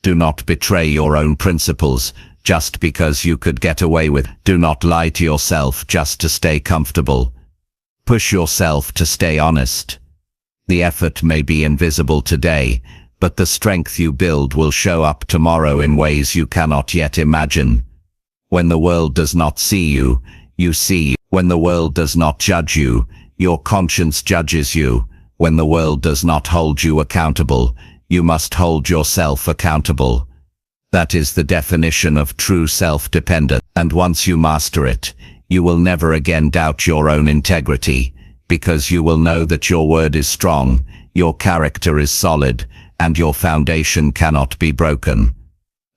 Do not betray your own principles just because you could get away with. Do not lie to yourself just to stay comfortable. Push yourself to stay honest. The effort may be invisible today, but the strength you build will show up tomorrow in ways you cannot yet imagine. When the world does not see you, you see. When the world does not judge you, your conscience judges you. When the world does not hold you accountable, you must hold yourself accountable. That is the definition of true self-dependence. And once you master it, you will never again doubt your own integrity, because you will know that your word is strong, your character is solid, and your foundation cannot be broken.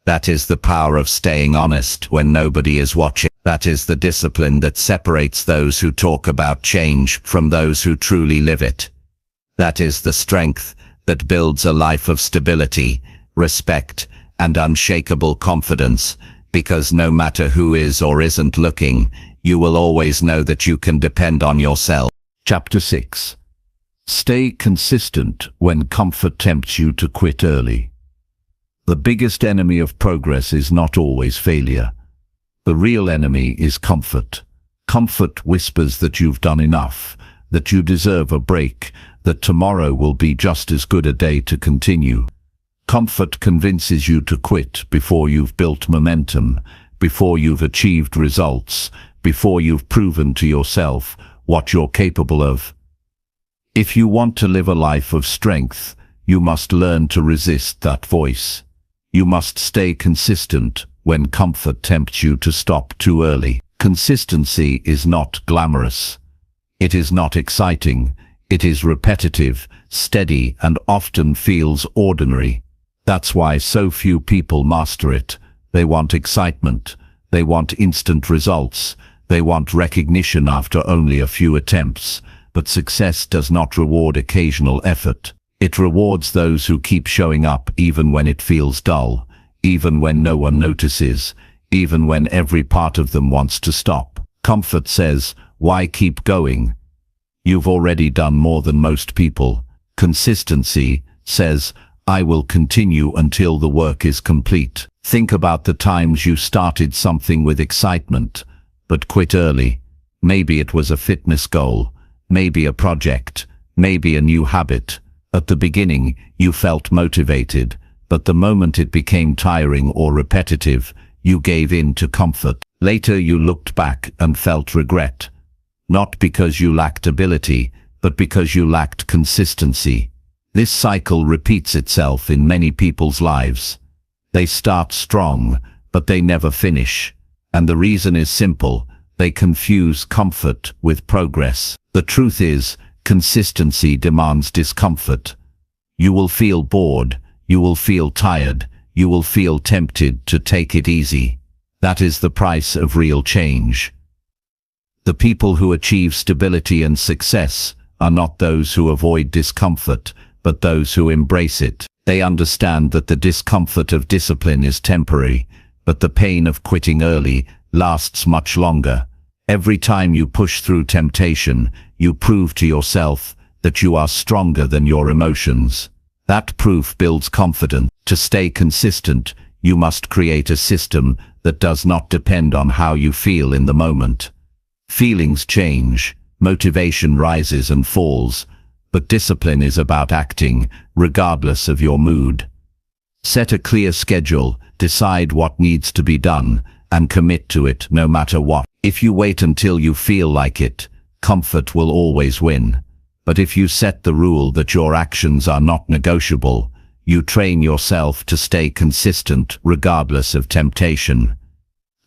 That is the power of staying honest when nobody is watching. That is the discipline that separates those who talk about change from those who truly live it. That is the strength that builds a life of stability, respect, and unshakable confidence, because no matter who is or isn't looking, you will always know that you can depend on yourself. Chapter 6. Stay consistent when comfort tempts you to quit early. The biggest enemy of progress is not always failure. The real enemy is comfort. Comfort whispers that you've done enough, that you deserve a break, that tomorrow will be just as good a day to continue. Comfort convinces you to quit before you've built momentum, before you've achieved results, before you've proven to yourself what you're capable of. If you want to live a life of strength, you must learn to resist that voice. You must stay consistent when comfort tempts you to stop too early. Consistency is not glamorous. It is not exciting. It is repetitive, steady, and often feels ordinary. That's why so few people master it. They want excitement. They want instant results. They want recognition after only a few attempts. But success does not reward occasional effort. It rewards those who keep showing up even when it feels dull, even when no one notices, even when every part of them wants to stop. Comfort says, why keep going? You've already done more than most people. Consistency says, I will continue until the work is complete. Think about the times you started something with excitement, but quit early. Maybe it was a fitness goal, maybe a project, maybe a new habit. At the beginning, you felt motivated, but the moment it became tiring or repetitive, you gave in to comfort. Later you looked back and felt regret. Not because you lacked ability, but because you lacked consistency. This cycle repeats itself in many people's lives. They start strong, but they never finish. And the reason is simple: they confuse comfort with progress. The truth is, consistency demands discomfort. You will feel bored, you will feel tired, you will feel tempted to take it easy. That is the price of real change. The people who achieve stability and success are not those who avoid discomfort, but those who embrace it. They understand that the discomfort of discipline is temporary, but the pain of quitting early lasts much longer. Every time you push through temptation, you prove to yourself that you are stronger than your emotions. That proof builds confidence. To stay consistent, you must create a system that does not depend on how you feel in the moment. Feelings change, motivation rises and falls, but discipline is about acting, regardless of your mood. Set a clear schedule, decide what needs to be done, and commit to it no matter what. If you wait until you feel like it, comfort will always win. But if you set the rule that your actions are not negotiable, you train yourself to stay consistent regardless of temptation.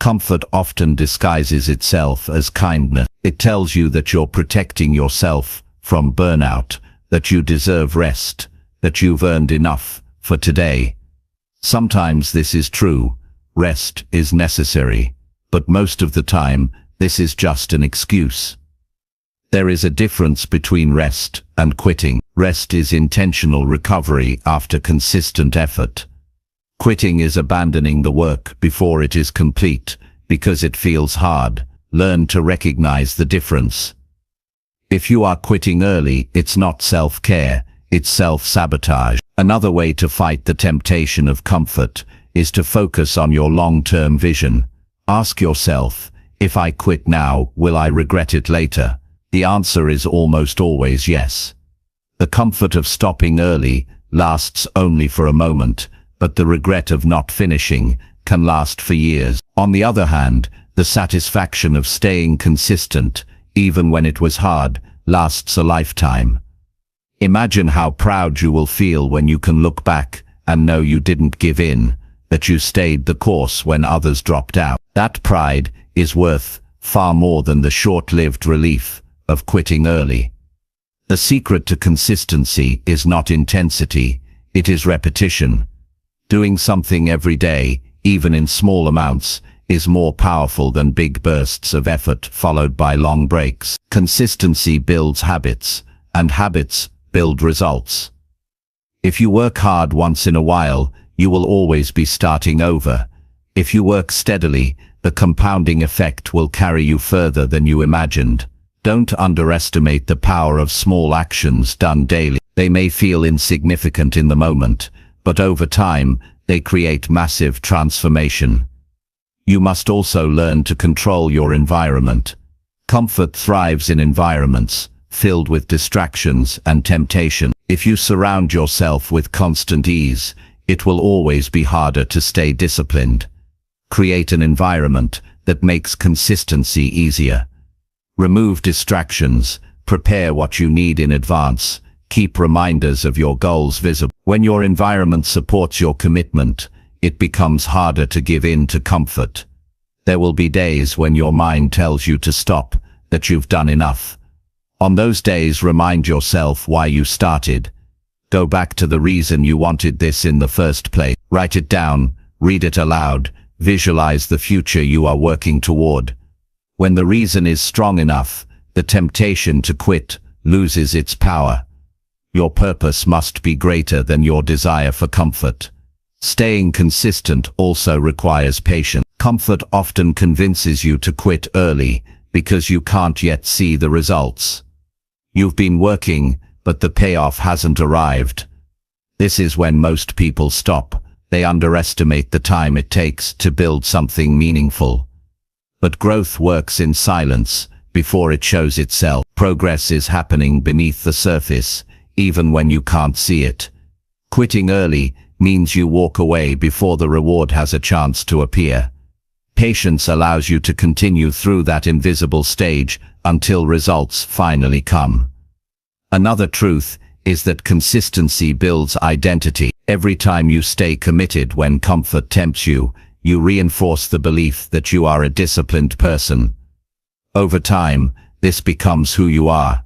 Comfort often disguises itself as kindness. It tells you that you're protecting yourself from burnout, that you deserve rest, that you've earned enough for today. Sometimes this is true. Rest is necessary. But most of the time, this is just an excuse. There is a difference between rest and quitting. Rest is intentional recovery after consistent effort. Quitting is abandoning the work before it is complete, because it feels hard. Learn to recognize the difference. If you are quitting early, it's not self-care, it's self-sabotage. Another way to fight the temptation of comfort is to focus on your long-term vision. Ask yourself, if I quit now, will I regret it later? The answer is almost always yes. The comfort of stopping early lasts only for a moment, but the regret of not finishing can last for years. On the other hand, the satisfaction of staying consistent, even when it was hard, lasts a lifetime. Imagine how proud you will feel when you can look back and know you didn't give in, that you stayed the course when others dropped out. That pride is worth far more than the short-lived relief of quitting early. The secret to consistency is not intensity, it is repetition. Doing something every day, even in small amounts, is more powerful than big bursts of effort followed by long breaks. Consistency builds habits, and habits build results. If you work hard once in a while, you will always be starting over. If you work steadily, the compounding effect will carry you further than you imagined. Don't underestimate the power of small actions done daily. They may feel insignificant in the moment, but over time, they create massive transformation. You must also learn to control your environment. Comfort thrives in environments filled with distractions and temptation. If you surround yourself with constant ease, it will always be harder to stay disciplined. Create an environment that makes consistency easier. Remove distractions, prepare what you need in advance, keep reminders of your goals visible. When your environment supports your commitment, it becomes harder to give in to comfort. There will be days when your mind tells you to stop, that you've done enough. On those days, remind yourself why you started. Go back to the reason you wanted this in the first place. Write it down, read it aloud, visualize the future you are working toward. When the reason is strong enough, the temptation to quit loses its power. Your purpose must be greater than your desire for comfort. Staying consistent also requires patience. Comfort often convinces you to quit early because you can't yet see the results. You've been working, but the payoff hasn't arrived. This is when most people stop. They underestimate the time it takes to build something meaningful. But growth works in silence, before it shows itself. Progress is happening beneath the surface, even when you can't see it. Quitting early means you walk away before the reward has a chance to appear. Patience allows you to continue through that invisible stage until results finally come. Another truth is that consistency builds identity. Every time you stay committed when comfort tempts you, you reinforce the belief that you are a disciplined person. Over time, this becomes who you are.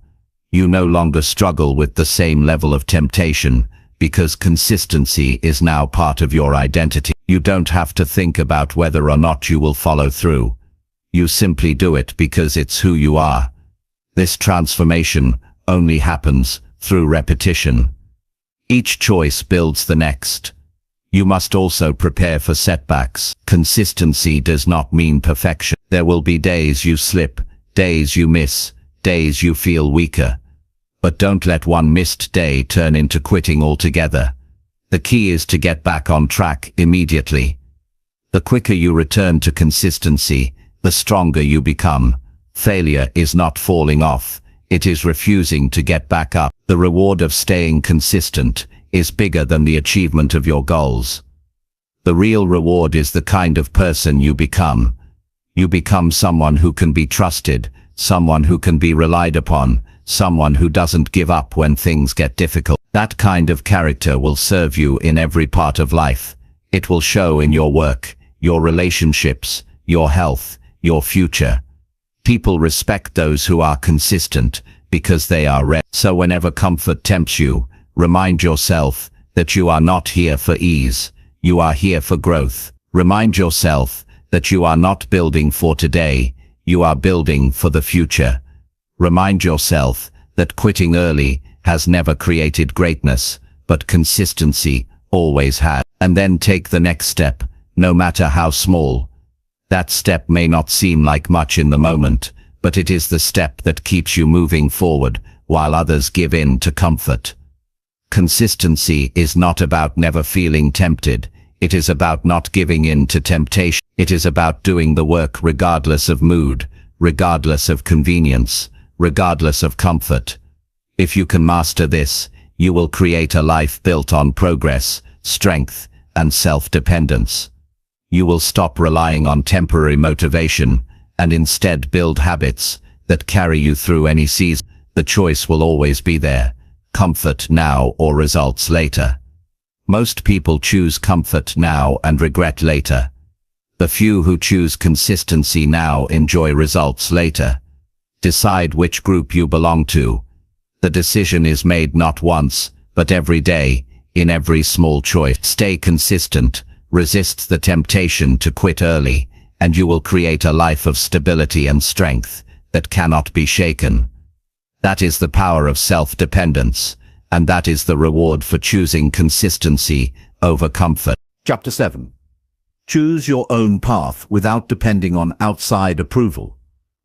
You no longer struggle with the same level of temptation, because consistency is now part of your identity. You don't have to think about whether or not you will follow through. You simply do it because it's who you are. This transformation only happens through repetition. Each choice builds the next. You must also prepare for setbacks. Consistency does not mean perfection. There will be days you slip, days you miss, days you feel weaker. But don't let one missed day turn into quitting altogether. The key is to get back on track immediately. The quicker you return to consistency, the stronger you become. Failure is not falling off, it is refusing to get back up. The reward of staying consistent is bigger than the achievement of your goals. The real reward is the kind of person you become. You become someone who can be trusted, someone who can be relied upon, someone who doesn't give up when things get difficult. That kind of character will serve you in every part of life. It will show in your work, your relationships, your health, your future. People respect those who are consistent because they are ready. So whenever comfort tempts you, remind yourself that you are not here for ease. You are here for growth. Remind yourself that you are not building for today. You are building for the future. Remind yourself that quitting early has never created greatness, but consistency always has. And then take the next step, no matter how small. That step may not seem like much in the moment, but it is the step that keeps you moving forward while others give in to comfort. Consistency is not about never feeling tempted. It is about not giving in to temptation. It is about doing the work regardless of mood, regardless of convenience, regardless of comfort. If you can master this, you will create a life built on progress, strength, and self-dependence. You will stop relying on temporary motivation and instead build habits that carry you through any season. The choice will always be there: comfort now or results later. Most people choose comfort now and regret later. The few who choose consistency now enjoy results later. Decide which group you belong to. The decision is made not once, but every day, in every small choice. Stay consistent, resist the temptation to quit early, and you will create a life of stability and strength that cannot be shaken. That is the power of self-dependence, and that is the reward for choosing consistency over comfort. Chapter 7. Choose your own path without depending on outside approval.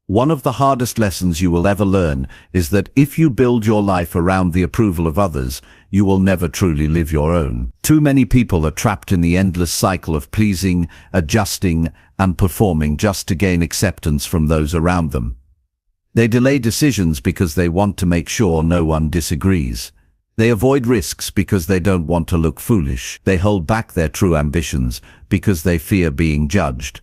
One of the hardest lessons you will ever learn is that if you build your life around the approval of others, you will never truly live your own. Too many people are trapped in the endless cycle of pleasing, adjusting, and performing just to gain acceptance from those around them. They delay decisions because they want to make sure no one disagrees. They avoid risks because they don't want to look foolish. They hold back their true ambitions because they fear being judged.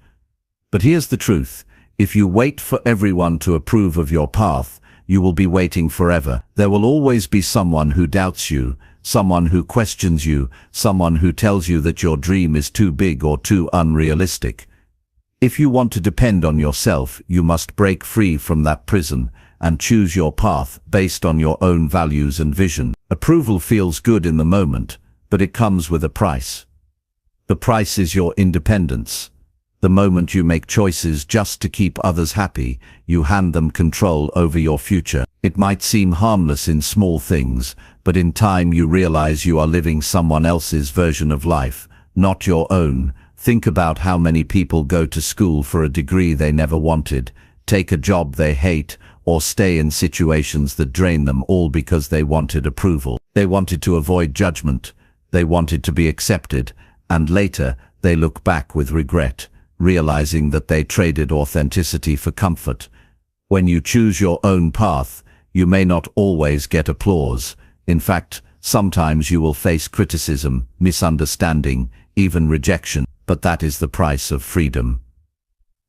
But here's the truth. If you wait for everyone to approve of your path, you will be waiting forever. There will always be someone who doubts you, someone who questions you, someone who tells you that your dream is too big or too unrealistic. If you want to depend on yourself, you must break free from that prison and choose your path based on your own values and vision. Approval feels good in the moment, but it comes with a price. The price is your independence. The moment you make choices just to keep others happy, you hand them control over your future. It might seem harmless in small things, but in time you realize you are living someone else's version of life, not your own. Think about how many people go to school for a degree they never wanted, take a job they hate, or stay in situations that drain them, all because they wanted approval. They wanted to avoid judgment. They wanted to be accepted, and later they look back with regret, realizing that they traded authenticity for comfort. When you choose your own path, you may not always get applause. In fact, sometimes you will face criticism, misunderstanding, even rejection, but that is the price of freedom.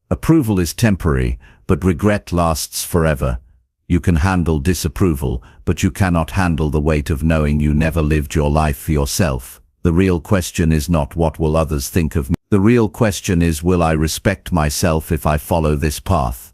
Approval is temporary, but regret lasts forever. You can handle disapproval, but you cannot handle the weight of knowing you never lived your life for yourself. The real question is not what will others think of me. The real question is, will I respect myself if I follow this path?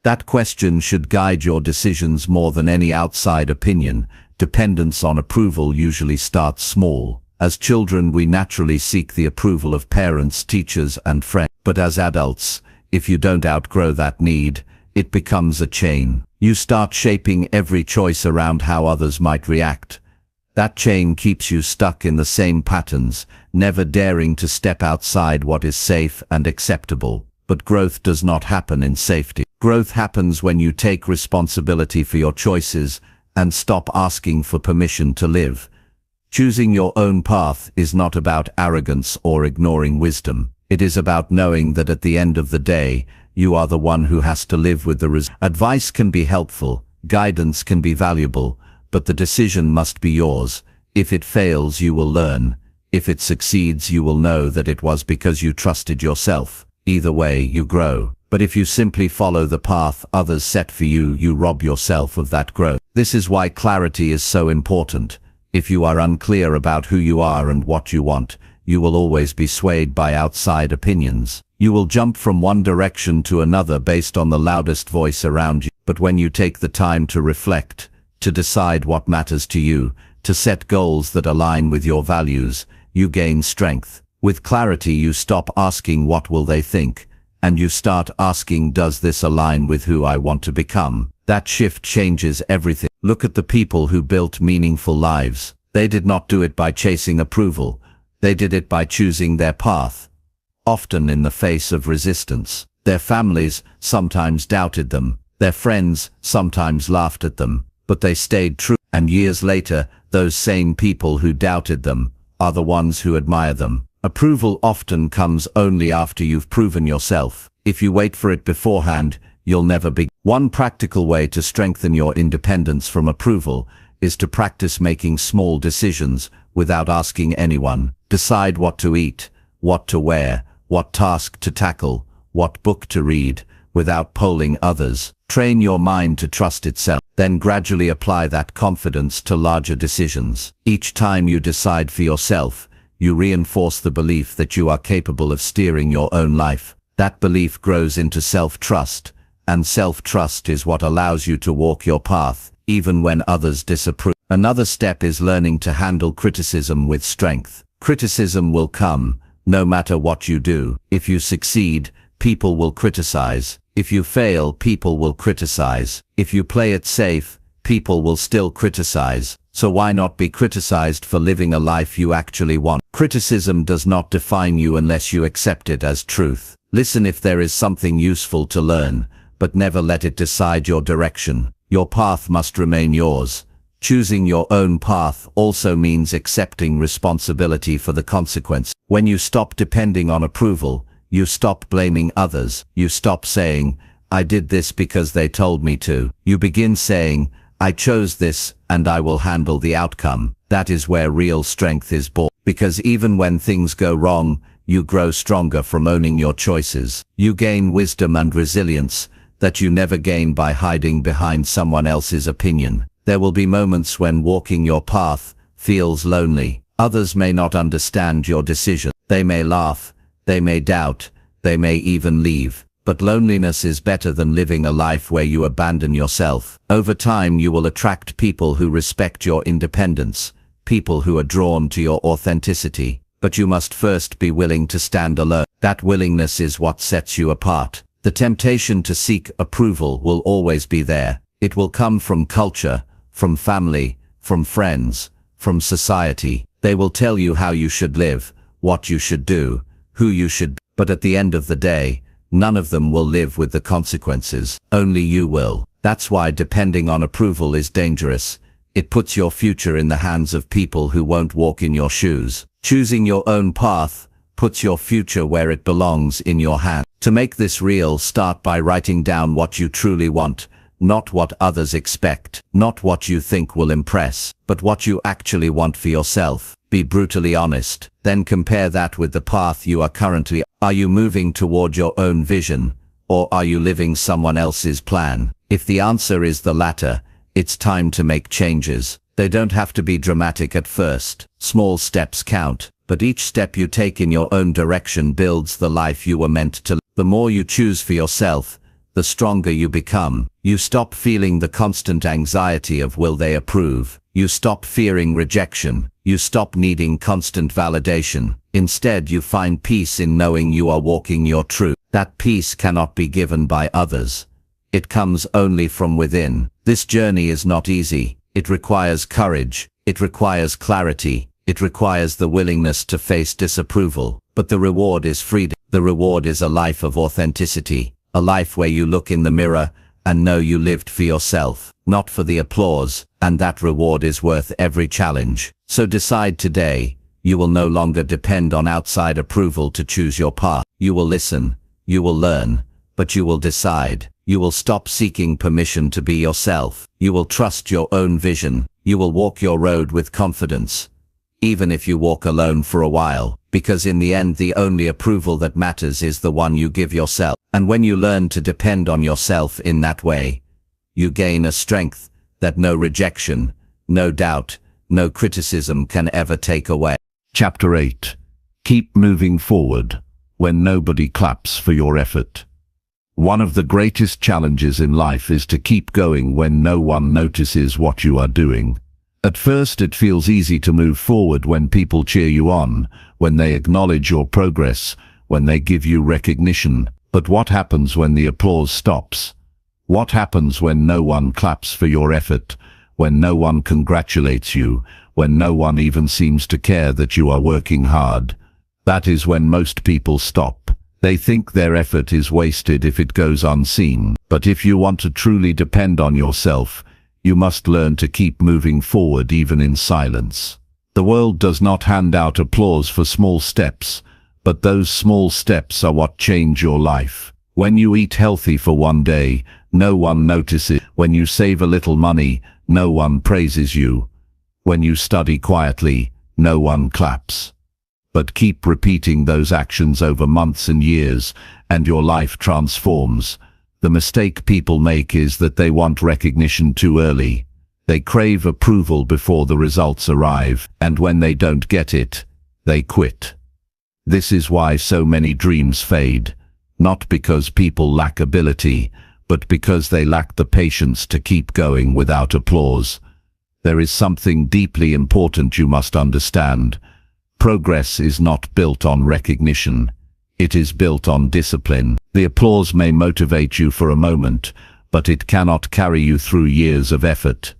That question should guide your decisions more than any outside opinion. Dependence on approval usually starts small. As children, we naturally seek the approval of parents, teachers, and friends. But as adults, if you don't outgrow that need, it becomes a chain. You start shaping every choice around how others might react. That chain keeps you stuck in the same patterns, never daring to step outside what is safe and acceptable. But growth does not happen in safety. Growth happens when you take responsibility for your choices and stop asking for permission to live. Choosing your own path is not about arrogance or ignoring wisdom. It is about knowing that at the end of the day, you are the one who has to live with the result. Advice can be helpful, guidance can be valuable, but the decision must be yours. If it fails, you will learn. If it succeeds, you will know that it was because you trusted yourself. Either way, you grow. But if you simply follow the path others set for you, you rob yourself of that growth. This is why clarity is so important. If you are unclear about who you are and what you want, you will always be swayed by outside opinions. You will jump from one direction to another based on the loudest voice around you. But when you take the time to reflect, to decide what matters to you, to set goals that align with your values, you gain strength. With clarity, you stop asking what will they think, and you start asking, does this align with who I want to become? That shift changes everything. Look at the people who built meaningful lives. They did not do it by chasing approval. They did it by choosing their path, often in the face of resistance. Their families sometimes doubted them. Their friends sometimes laughed at them, but they stayed true. And years later, those same people who doubted them are the ones who admire them. Approval often comes only after you've proven yourself. If you wait for it beforehand, you'll never begin. One practical way to strengthen your independence from approval is to practice making small decisions without asking anyone. Decide what to eat, what to wear, what task to tackle, what book to read, without polling others. Train your mind to trust itself. Then gradually apply that confidence to larger decisions. Each time you decide for yourself, you reinforce the belief that you are capable of steering your own life. That belief grows into self-trust, and self-trust is what allows you to walk your path, even when others disapprove. Another step is learning to handle criticism with strength. Criticism will come, no matter what you do. If you succeed, people will criticize. If you fail, people will criticize. If you play it safe, people will still criticize. So why not be criticized for living a life you actually want? Criticism does not define you unless you accept it as truth. Listen if there is something useful to learn, but never let it decide your direction. Your path must remain yours. Choosing your own path also means accepting responsibility for the consequence. When you stop depending on approval, you stop blaming others. You stop saying, I did this because they told me to. You begin saying, I chose this and I will handle the outcome. That is where real strength is born. Because even when things go wrong, you grow stronger from owning your choices. You gain wisdom and resilience that you never gain by hiding behind someone else's opinion. There will be moments when walking your path feels lonely. Others may not understand your decision. They may laugh, they may doubt, they may even leave. But loneliness is better than living a life where you abandon yourself. Over time, you will attract people who respect your independence, people who are drawn to your authenticity. But you must first be willing to stand alone. That willingness is what sets you apart. The temptation to seek approval will always be there. It will come from culture, from family, from friends, from society. They will tell you how you should live, what you should do, who you should be. But at the end of the day, none of them will live with the consequences. Only you will. That's why depending on approval is dangerous. It puts your future in the hands of people who won't walk in your shoes. Choosing your own path puts your future where it belongs, in your hand. To make this real, start by writing down what you truly want, not what others expect, not what you think will impress, but what you actually want for yourself. Be brutally honest, then compare that with the path you are currently on. Are you moving toward your own vision, or are you living someone else's plan? If the answer is the latter, it's time to make changes. They don't have to be dramatic at first. Small steps count, but each step you take in your own direction builds the life you were meant to live. The more you choose for yourself, the stronger you become. You stop feeling the constant anxiety of will they approve. You stop fearing rejection. You stop needing constant validation. Instead, you find peace in knowing you are walking your truth. That peace cannot be given by others. It comes only from within. This journey is not easy. It requires courage. It requires clarity. It requires the willingness to face disapproval. But the reward is freedom. The reward is a life of authenticity. A life where you look in the mirror and know you lived for yourself, not for the applause, and that reward is worth every challenge. So decide today, you will no longer depend on outside approval to choose your path. You will listen, you will learn, but you will decide. You will stop seeking permission to be yourself. You will trust your own vision. You will walk your road with confidence, even if you walk alone for a while, because in the end the only approval that matters is the one you give yourself. And when you learn to depend on yourself in that way, you gain a strength that no rejection, no doubt, no criticism can ever take away. Chapter 8. Keep moving forward when nobody claps for your effort. One of the greatest challenges in life is to keep going when no one notices what you are doing. At first it feels easy to move forward when people cheer you on, when they acknowledge your progress, when they give you recognition. But what happens when the applause stops? What happens when no one claps for your effort, when no one congratulates you, when no one even seems to care that you are working hard? That is when most people stop. They think their effort is wasted if it goes unseen. But if you want to truly depend on yourself, you must learn to keep moving forward even in silence. The world does not hand out applause for small steps, but those small steps are what change your life. When you eat healthy for one day, no one notices. When you save a little money, no one praises you. When you study quietly, no one claps. But keep repeating those actions over months and years, and your life transforms. The mistake people make is that they want recognition too early. They crave approval before the results arrive, and when they don't get it, they quit. This is why so many dreams fade, not because people lack ability, but because they lack the patience to keep going without applause. There is something deeply important you must understand. Progress is not built on recognition. It is built on discipline. The applause may motivate you for a moment, but it cannot carry you through years of effort.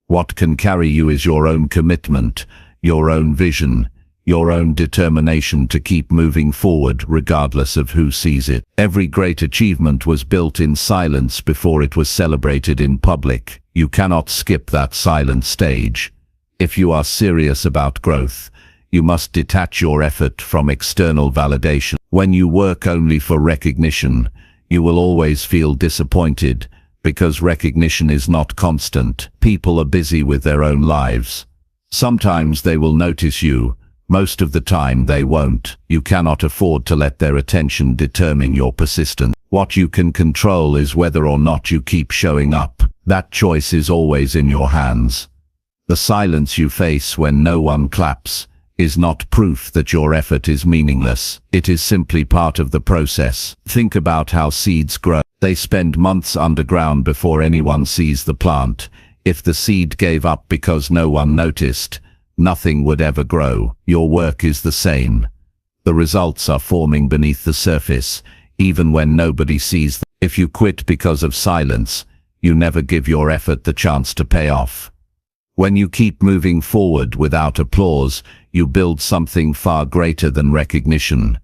What can carry you is your own commitment, your own vision, your own determination to keep moving forward regardless of who sees it. Every great achievement was built in silence before it was celebrated in public. You cannot skip that silent stage. If you are serious about growth, you must detach your effort from external validation. When you work only for recognition, you will always feel disappointed, because recognition is not constant. People are busy with their own lives. Sometimes they will notice you. Most of the time they won't. You cannot afford to let their attention determine your persistence. What you can control is whether or not you keep showing up. That choice is always in your hands. The silence you face when no one claps is not proof that your effort is meaningless. It is simply part of the process. Think about how seeds grow. They spend months underground before anyone sees the plant. If the seed gave up because no one noticed, nothing would ever grow. Your work is the same. The results are forming beneath the surface, even when nobody sees them. If you quit because of silence, you never give your effort the chance to pay off. When you keep moving forward without applause, you build something far greater than recognition.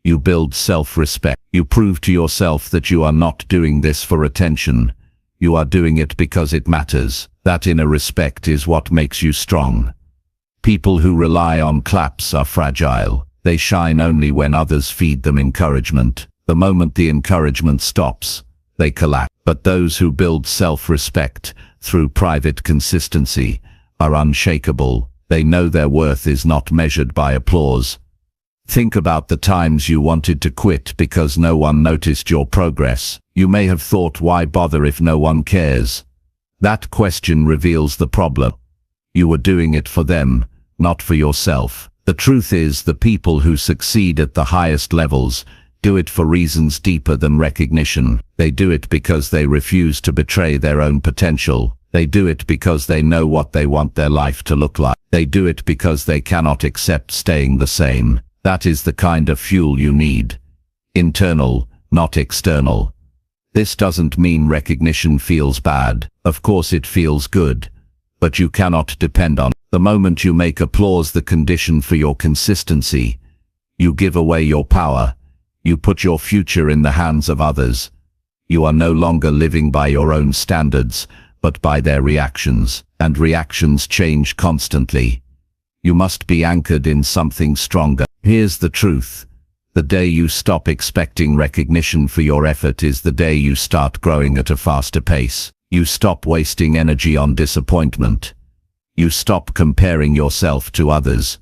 You build self-respect. You prove to yourself that you are not doing this for attention. You are doing it because it matters. That inner respect is what makes you strong. People who rely on claps are fragile. They shine only when others feed them encouragement. The moment the encouragement stops, they collapse. But those who build self-respect through private consistency are unshakable. They know their worth is not measured by applause. Think about the times you wanted to quit because no one noticed your progress. You may have thought, why bother if no one cares? That question reveals the problem. You were doing it for them, not for yourself. The truth is, the people who succeed at the highest levels do it for reasons deeper than recognition. They do it because they refuse to betray their own potential. They do it because they know what they want their life to look like. They do it because they cannot accept staying the same. That is the kind of fuel you need. Internal, not external. This doesn't mean recognition feels bad. Of course it feels good. But you cannot depend on it. The moment you make applause the condition for your consistency, you give away your power. You put your future in the hands of others. You are no longer living by your own standards, but by their reactions. And reactions change constantly. You must be anchored in something stronger. Here's the truth. The day you stop expecting recognition for your effort is the day you start growing at a faster pace. You stop wasting energy on disappointment. You stop comparing yourself to others.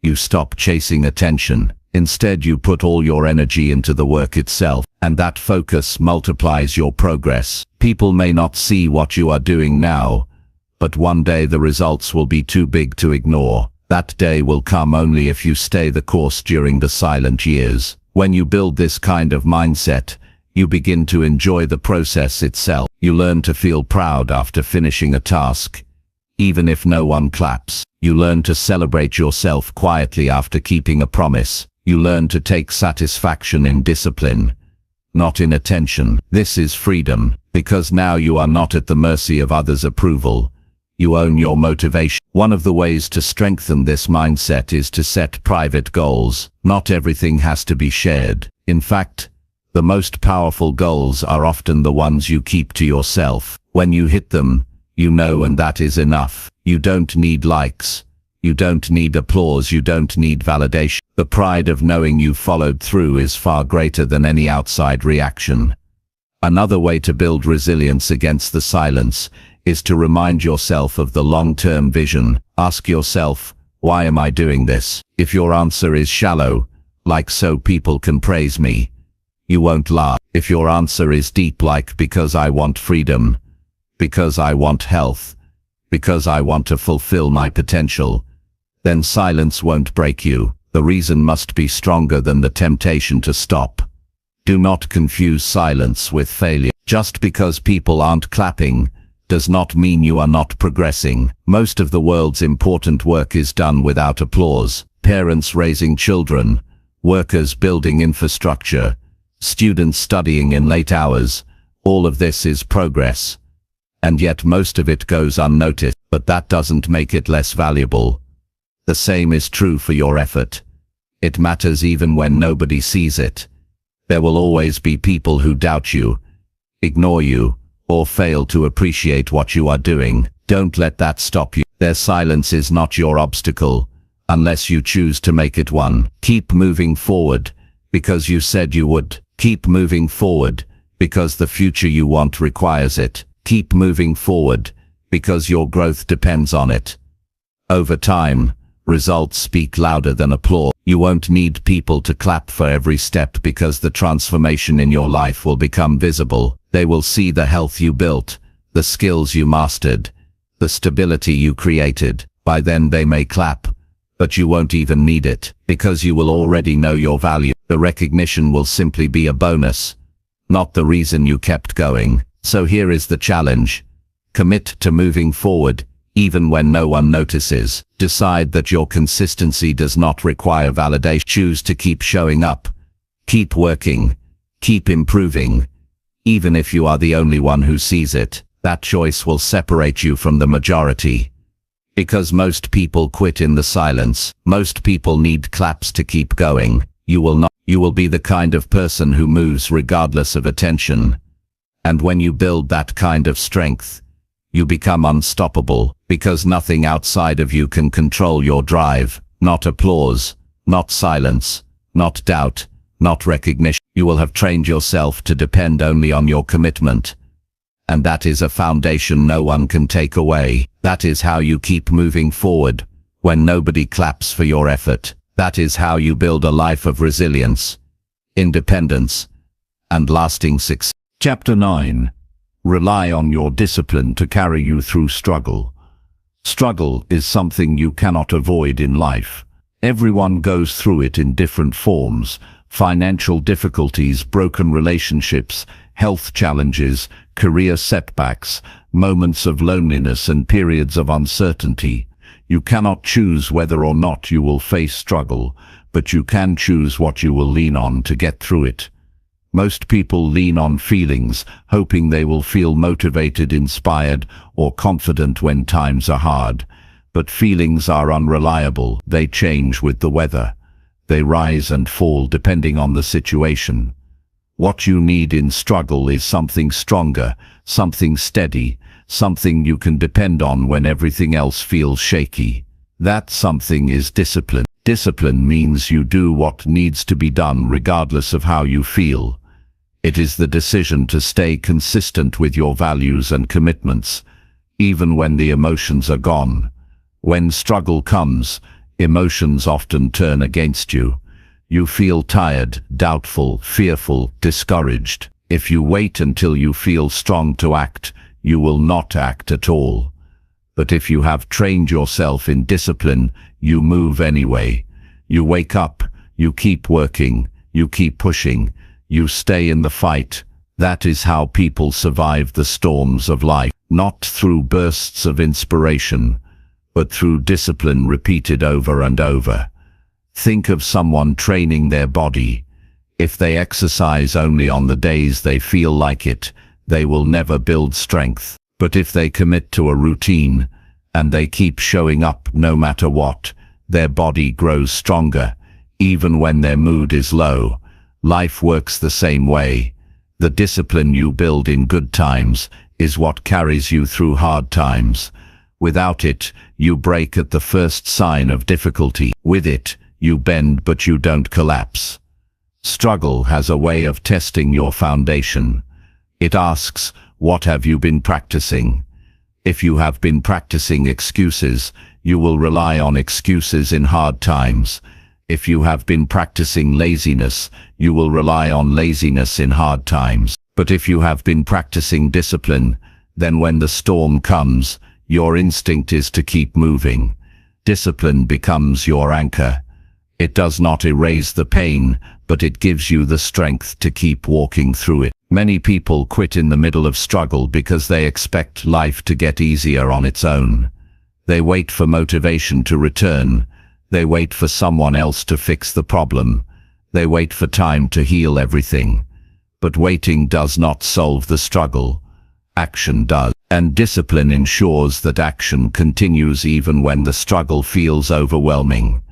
You stop chasing attention. Instead, you put all your energy into the work itself, and that focus multiplies your progress. People may not see what you are doing now, but one day the results will be too big to ignore. That day will come only if you stay the course during the silent years. When you build this kind of mindset, you begin to enjoy the process itself. You learn to feel proud after finishing a task, even if no one claps. You learn to celebrate yourself quietly after keeping a promise. You learn to take satisfaction in discipline, not in attention. This is freedom, because now you are not at the mercy of others' approval. You own your motivation. One of the ways to strengthen this mindset is to set private goals. Not everything has to be shared. In fact, the most powerful goals are often the ones you keep to yourself. When you hit them, you know, and that is enough. You don't need likes. You don't need applause. You don't need validation. The pride of knowing you followed through is far greater than any outside reaction. Another way to build resilience against the silence is to remind yourself of the long-term vision. Ask yourself, why am I doing this? If your answer is shallow, like so people can praise me, you won't laugh. If your answer is deep, like because I want freedom, because I want health, because I want to fulfill my potential, then silence won't break you. The reason must be stronger than the temptation to stop. Do not confuse silence with failure. Just because people aren't clapping does not mean you are not progressing. Most of the world's important work is done without applause. Parents raising children, workers building infrastructure, students studying in late hours, all of this is progress. And yet most of it goes unnoticed, but that doesn't make it less valuable. The same is true for your effort. It matters even when nobody sees it. There will always be people who doubt you, ignore you, or fail to appreciate what you are doing. Don't let that stop you. Their silence is not your obstacle, unless you choose to make it one. Keep moving forward, because you said you would. Keep moving forward, because the future you want requires it. Keep moving forward, because your growth depends on it. Over time, results speak louder than applause. You won't need people to clap for every step, because the transformation in your life will become visible. They will see the health you built, the skills you mastered, the stability you created. By then they may clap, but you won't even need it, because you will already know your value. The recognition will simply be a bonus, not the reason you kept going. So here is the challenge. Commit to moving forward, even when no one notices. Decide that your consistency does not require validation. Choose to keep showing up. Keep working. Keep improving. Even if you are the only one who sees it, that choice will separate you from the majority. Because most people quit in the silence. Most people need claps to keep going. You will not. You will be the kind of person who moves regardless of attention. And when you build that kind of strength, You become unstoppable, because nothing outside of you can control your drive, not applause, not silence, not doubt, not recognition. You will have trained yourself to depend only on your commitment. And that is a foundation no one can take away. That is how you keep moving forward, when nobody claps for your effort. That is how you build a life of resilience, independence, and lasting success. Chapter 9. Rely on your discipline to carry you through struggle. Struggle is something you cannot avoid in life. Everyone goes through it in different forms: financial difficulties, broken relationships, health challenges, career setbacks, moments of loneliness, and periods of uncertainty. You cannot choose whether or not you will face struggle, but you can choose what you will lean on to get through it. Most people lean on feelings, hoping they will feel motivated, inspired, or confident when times are hard. But feelings are unreliable. They change with the weather. They rise and fall depending on the situation. What you need in struggle is something stronger, something steady, something you can depend on when everything else feels shaky. That something is discipline. Discipline means you do what needs to be done regardless of how you feel. It is the decision to stay consistent with your values and commitments, even when the emotions are gone. When struggle comes, emotions often turn against you. You feel tired, doubtful, fearful, discouraged. If you wait until you feel strong to act, you will not act at all. But if you have trained yourself in discipline, you move anyway. You wake up, you keep working, you keep pushing, you stay in the fight. That is how people survive the storms of life, not through bursts of inspiration, but through discipline repeated over and over. Think of someone training their body. If they exercise only on the days they feel like it, they will never build strength. But if they commit to a routine, and they keep showing up no matter what, their body grows stronger, even when their mood is low. Life works the same way. The discipline you build in good times is what carries you through hard times. Without it, you break at the first sign of difficulty. With it, you bend but you don't collapse. Struggle has a way of testing your foundation. It asks, what have you been practicing? If you have been practicing excuses, you will rely on excuses in hard times. If you have been practicing laziness, you will rely on laziness in hard times. But if you have been practicing discipline, then when the storm comes, your instinct is to keep moving. Discipline becomes your anchor. It does not erase the pain, but it gives you the strength to keep walking through it. Many people quit in the middle of struggle because they expect life to get easier on its own. They wait for motivation to return. They wait for someone else to fix the problem. They wait for time to heal everything. But waiting does not solve the struggle. Action does. And discipline ensures that action continues even when the struggle feels overwhelming.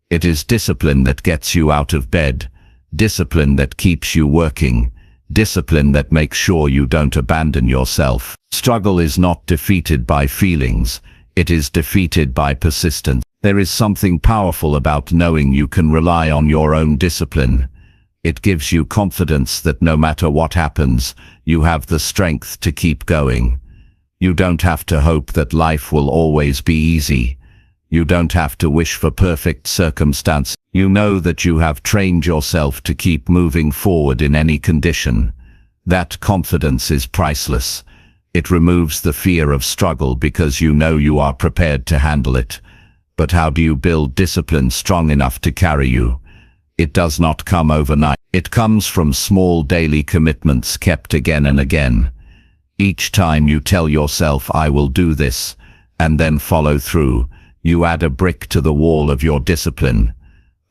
It is discipline that gets you out of bed, discipline that keeps you working, discipline that makes sure you don't abandon yourself. Struggle is not defeated by feelings, it is defeated by persistence. There is something powerful about knowing you can rely on your own discipline. It gives you confidence that no matter what happens, you have the strength to keep going. You don't have to hope that life will always be easy. You don't have to wish for perfect circumstance. You know that you have trained yourself to keep moving forward in any condition. That confidence is priceless. It removes the fear of struggle because you know you are prepared to handle it. But how do you build discipline strong enough to carry you? It does not come overnight. It comes from small daily commitments kept again and again. Each time you tell yourself, I will do this, and then follow through, you add a brick to the wall of your discipline.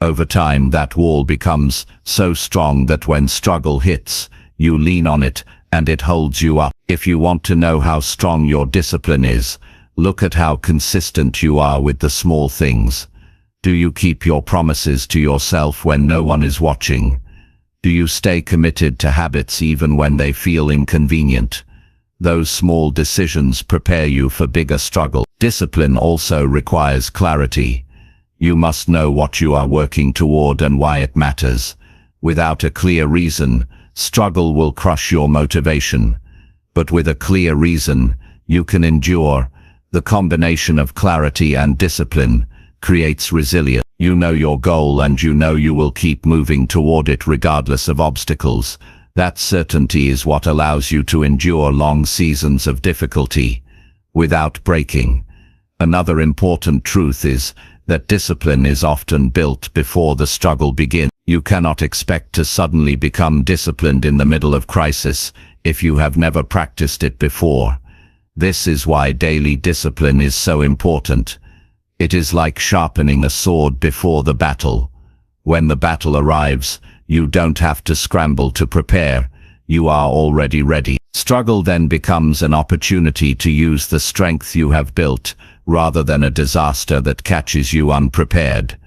Over time, that wall becomes so strong that when struggle hits, you lean on it and it holds you up. If you want to know how strong your discipline is, look at how consistent you are with the small things. Do you keep your promises to yourself when no one is watching? Do you stay committed to habits even when they feel inconvenient? Those small decisions prepare you for bigger struggle. Discipline also requires clarity. You must know what you are working toward and why it matters. Without a clear reason, struggle will crush your motivation. But with a clear reason, you can endure. The combination of clarity and discipline creates resilience. You know your goal and you know you will keep moving toward it regardless of obstacles. That certainty is what allows you to endure long seasons of difficulty without breaking. Another important truth is that discipline is often built before the struggle begins. You cannot expect to suddenly become disciplined in the middle of crisis if you have never practiced it before. This is why daily discipline is so important. It is like sharpening a sword before the battle. When the battle arrives, you don't have to scramble to prepare. You are already ready. Struggle then becomes an opportunity to use the strength you have built, rather than a disaster that catches you unprepared.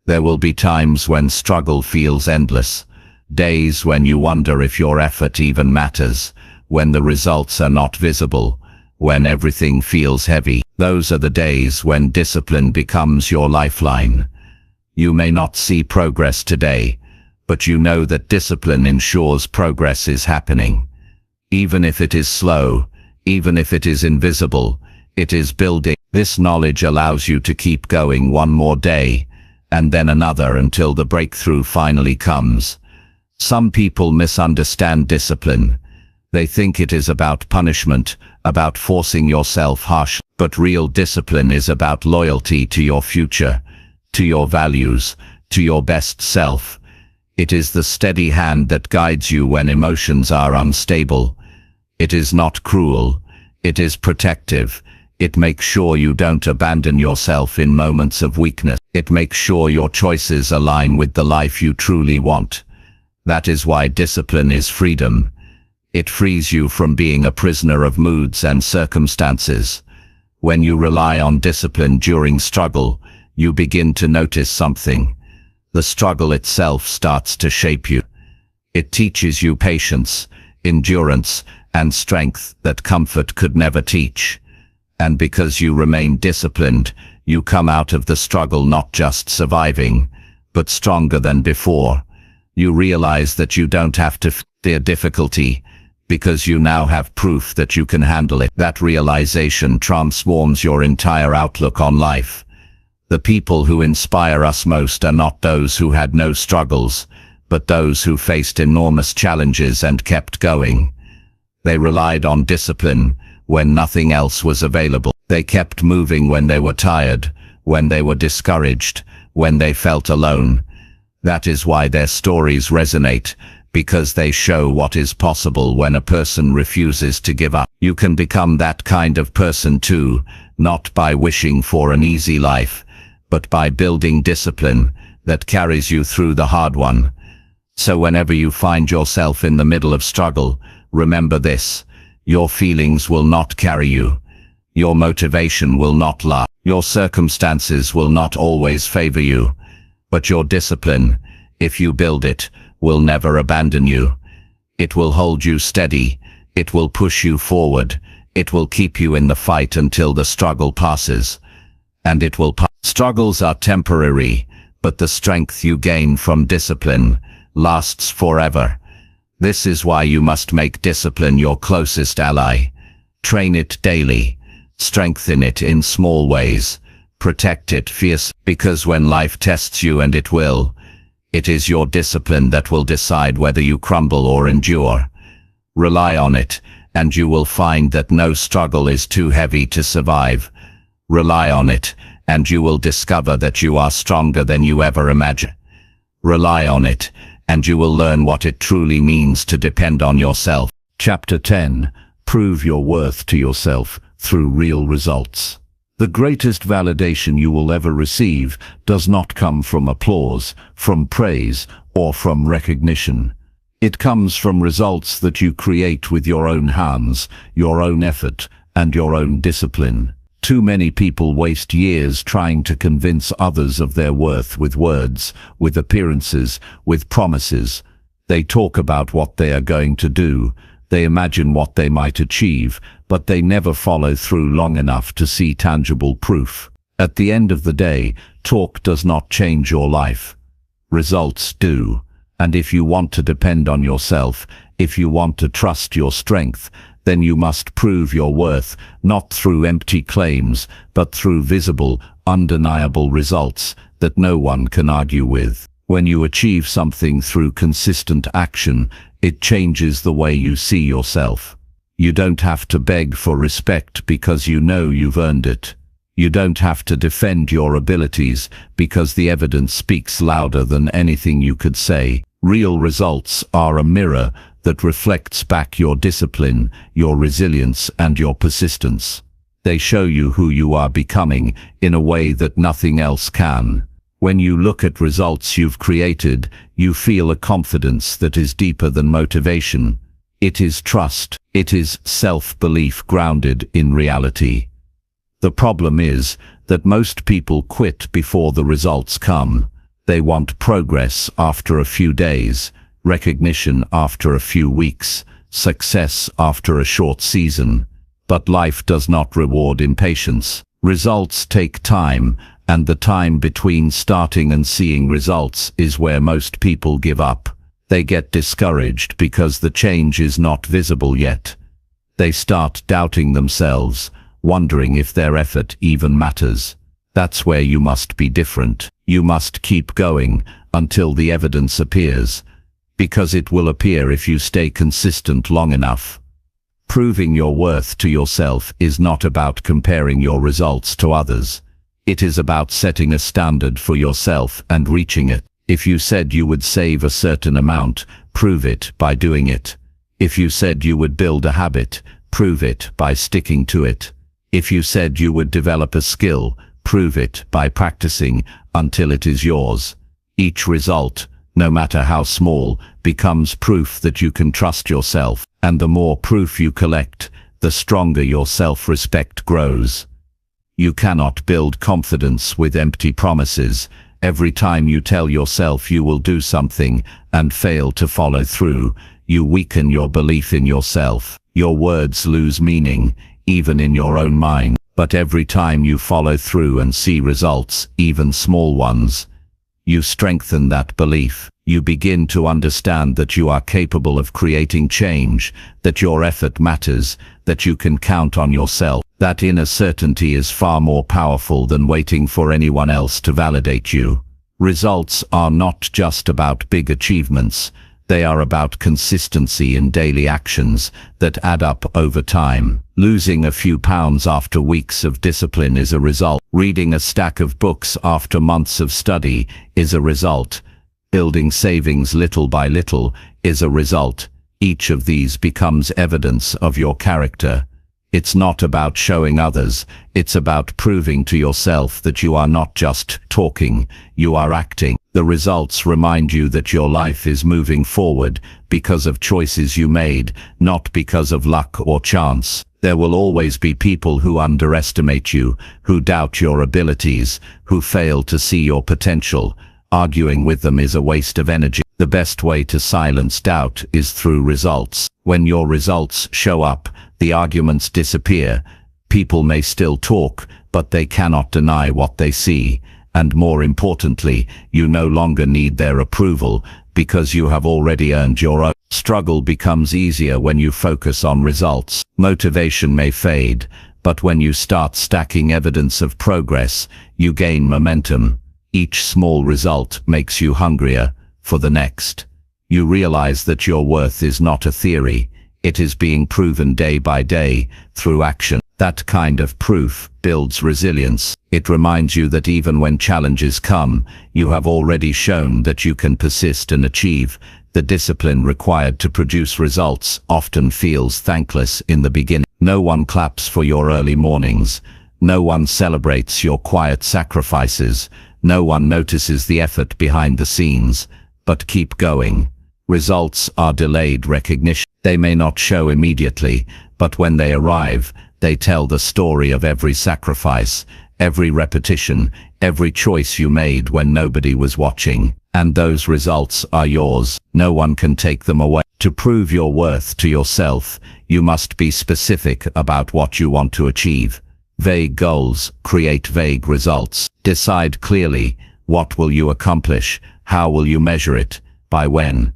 There will be times when struggle feels endless, days when you wonder if your effort even matters, when the results are not visible, when everything feels heavy. Those are the days when discipline becomes your lifeline. You may not see progress today, but you know that discipline ensures progress is happening. Even if it is slow, even if it is invisible, it is building. This knowledge allows you to keep going one more day, and then another until the breakthrough finally comes. Some people misunderstand discipline. They think it is about punishment, about forcing yourself harsh, but real discipline is about loyalty to your future, to your values, to your best self. It is the steady hand that guides you when emotions are unstable. It is not cruel. It is protective. It makes sure you don't abandon yourself in moments of weakness. It makes sure your choices align with the life you truly want. That is why discipline is freedom. It frees you from being a prisoner of moods and circumstances. When you rely on discipline during struggle, you begin to notice something. The struggle itself starts to shape you. It teaches you patience, endurance, and strength that comfort could never teach. And because you remain disciplined, you come out of the struggle not just surviving, but stronger than before. You realize that you don't have to fear difficulty, because you now have proof that you can handle it. That realization transforms your entire outlook on life. The people who inspire us most are not those who had no struggles, but those who faced enormous challenges and kept going. They relied on discipline when nothing else was available. They kept moving when they were tired, when they were discouraged, when they felt alone. That is why their stories resonate, because they show what is possible when a person refuses to give up. You can become that kind of person too, not by wishing for an easy life, but by building discipline that carries you through the hard one. So whenever you find yourself in the middle of struggle, remember this: your feelings will not carry you. Your motivation will not last. Your circumstances will not always favor you. But your discipline, if you build it, will never abandon you. It will hold you steady. It will push you forward. It will keep you in the fight until the struggle passes. And it will pass. Struggles are temporary, but the strength you gain from discipline lasts forever. This is why you must make discipline your closest ally. Train it daily. Strengthen it in small ways. Protect it fiercely, because when life tests you, and it will, it is your discipline that will decide whether you crumble or endure. Rely on it, and you will find that no struggle is too heavy to survive. Rely on it, and you will discover that you are stronger than you ever imagined. Rely on it, and you will learn what it truly means to depend on yourself. Chapter 10. Prove your worth to yourself through real results. The greatest validation you will ever receive does not come from applause, from praise, or from recognition. It comes from results that you create with your own hands, your own effort, and your own discipline. Too many people waste years trying to convince others of their worth with words, with appearances, with promises. They talk about what they are going to do, They imagine what they might achieve, but they never follow through long enough to see tangible proof. At the end of the day, talk does not change your life. Results do. And if you want to depend on yourself, if you want to trust your strength, then you must prove your worth, not through empty claims, but through visible, undeniable results that no one can argue with. When you achieve something through consistent action, it changes the way you see yourself. You don't have to beg for respect because you know you've earned it. You don't have to defend your abilities because the evidence speaks louder than anything you could say. Real results are a mirror that reflects back your discipline, your resilience, and your persistence. They show you who you are becoming in a way that nothing else can. When you look at results you've created, you feel a confidence that is deeper than motivation. It is trust. It is self-belief grounded in reality. The problem is that most people quit before the results come. They want progress after a few days, recognition after a few weeks, success after a short season. But life does not reward impatience. Results take time, and the time between starting and seeing results is where most people give up. They get discouraged because the change is not visible yet. They start doubting themselves, wondering if their effort even matters. That's where you must be different. You must keep going until the evidence appears, because it will appear if you stay consistent long enough. Proving your worth to yourself is not about comparing your results to others. It is about setting a standard for yourself and reaching it. If you said you would save a certain amount, prove it by doing it. If you said you would build a habit, prove it by sticking to it. If you said you would develop a skill, prove it by practicing until it is yours. Each result, no matter how small, becomes proof that you can trust yourself, and the more proof you collect, the stronger your self-respect grows. You cannot build confidence with empty promises. Every time you tell yourself you will do something and fail to follow through, you weaken your belief in yourself. Your words lose meaning, even in your own mind. But every time you follow through and see results, even small ones, you strengthen that belief. You begin to understand that you are capable of creating change, that your effort matters, that you can count on yourself. That inner certainty is far more powerful than waiting for anyone else to validate you. Results are not just about big achievements. They are about consistency in daily actions that add up over time. Losing a few pounds after weeks of discipline is a result. Reading a stack of books after months of study is a result. Building savings little by little is a result. Each of these becomes evidence of your character. It's not about showing others, it's about proving to yourself that you are not just talking, you are acting. The results remind you that your life is moving forward because of choices you made, not because of luck or chance. There will always be people who underestimate you, who doubt your abilities, who fail to see your potential. Arguing with them is a waste of energy. The best way to silence doubt is through results. When your results show up, the arguments disappear. People may still talk, but they cannot deny what they see. And more importantly, you no longer need their approval because you have already earned your own. Struggle becomes easier when you focus on results. Motivation may fade, but when you start stacking evidence of progress, you gain momentum. Each small result makes you hungrier for the next. You realize that your worth is not a theory. It is being proven day by day through action. That kind of proof builds resilience. It reminds you that even when challenges come, you have already shown that you can persist and achieve. The discipline required to produce results often feels thankless in the beginning. No one claps for your early mornings. No one celebrates your quiet sacrifices. No one notices the effort behind the scenes. But keep going. Results are delayed recognition. They may not show immediately, but when they arrive, they tell the story of every sacrifice, every repetition, every choice you made when nobody was watching, and those results are yours. No one can take them away. To prove your worth to yourself, you must be specific about what you want to achieve. Vague goals create vague results. Decide clearly, what will you accomplish? How will you measure it? By when?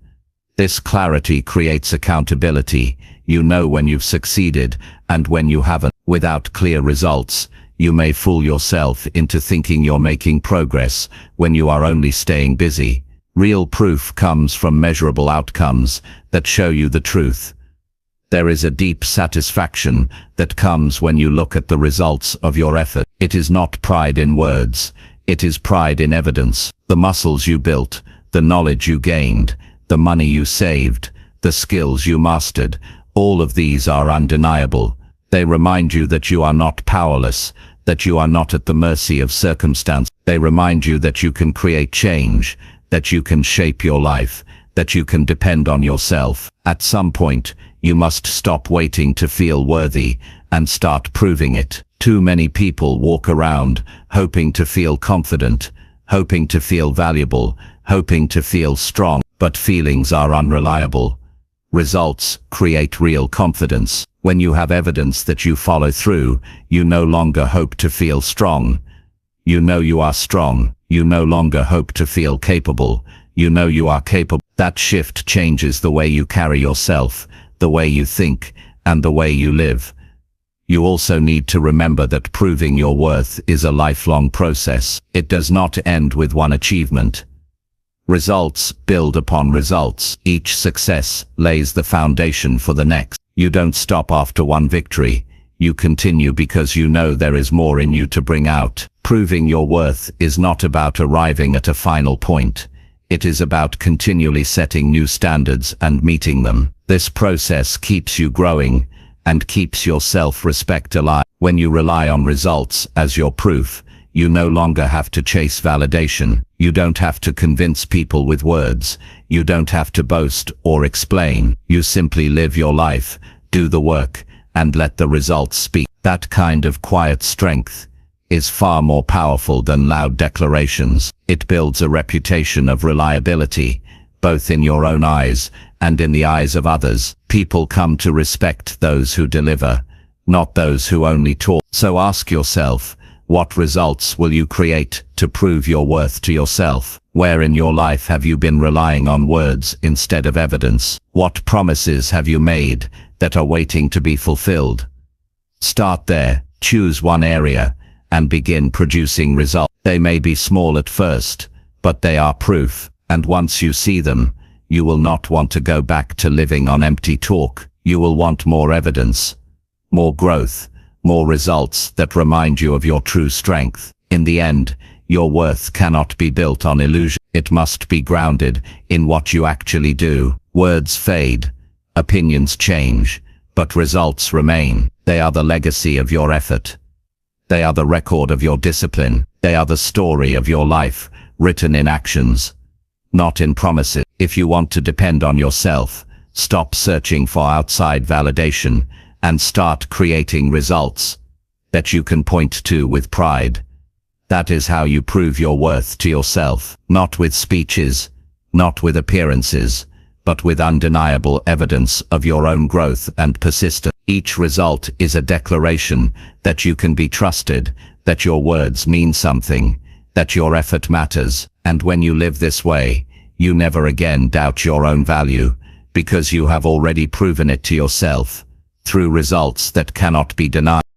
This clarity creates accountability. You know when you've succeeded and when you haven't. Without clear results, you may fool yourself into thinking you're making progress when you are only staying busy. Real proof comes from measurable outcomes that show you the truth. There is a deep satisfaction that comes when you look at the results of your effort. It is not pride in words, it is pride in evidence. The muscles you built, the knowledge you gained, the money you saved, the skills you mastered, all of these are undeniable. They remind you that you are not powerless, that you are not at the mercy of circumstance. They remind you that you can create change, that you can shape your life, that you can depend on yourself. At some point, you must stop waiting to feel worthy and start proving it. Too many people walk around hoping to feel confident, hoping to feel valuable, hoping to feel strong, but feelings are unreliable. Results create real confidence. When you have evidence that you follow through, you no longer hope to feel strong. You know you are strong. You no longer hope to feel capable. You know you are capable. That shift changes the way you carry yourself, the way you think, and the way you live. You also need to remember that proving your worth is a lifelong process. It does not end with one achievement. Results build upon results. Each success lays the foundation for the next. You don't stop after one victory. You continue because you know there is more in you to bring out. Proving your worth is not about arriving at a final point. It is about continually setting new standards and meeting them. This process keeps you growing and keeps your self-respect alive. When you rely on results as your proof, you no longer have to chase validation. You don't have to convince people with words. You don't have to boast or explain. You simply live your life, do the work, and let the results speak. That kind of quiet strength is far more powerful than loud declarations. It builds a reputation of reliability, both in your own eyes and in the eyes of others. People come to respect those who deliver, not those who only talk. So ask yourself, what results will you create to prove your worth to yourself? Where in your life have you been relying on words instead of evidence? What promises have you made that are waiting to be fulfilled? Start there, choose one area, and begin producing results. They may be small at first, but they are proof, and once you see them, you will not want to go back to living on empty talk. You will want more evidence, more growth, more results that remind you of your true strength. In the end, your worth cannot be built on illusion. It must be grounded in what you actually do. Words fade, opinions change, but results remain. They are the legacy of your effort. They are the record of your discipline. They are the story of your life, written in actions, not in promises. If you want to depend on yourself, stop searching for outside validation and start creating results that you can point to with pride. That is how you prove your worth to yourself, not with speeches, not with appearances, but with undeniable evidence of your own growth and persistence. Each result is a declaration that you can be trusted, that your words mean something, that your effort matters. And when you live this way, you never again doubt your own value, because you have already proven it to yourself through results that cannot be denied.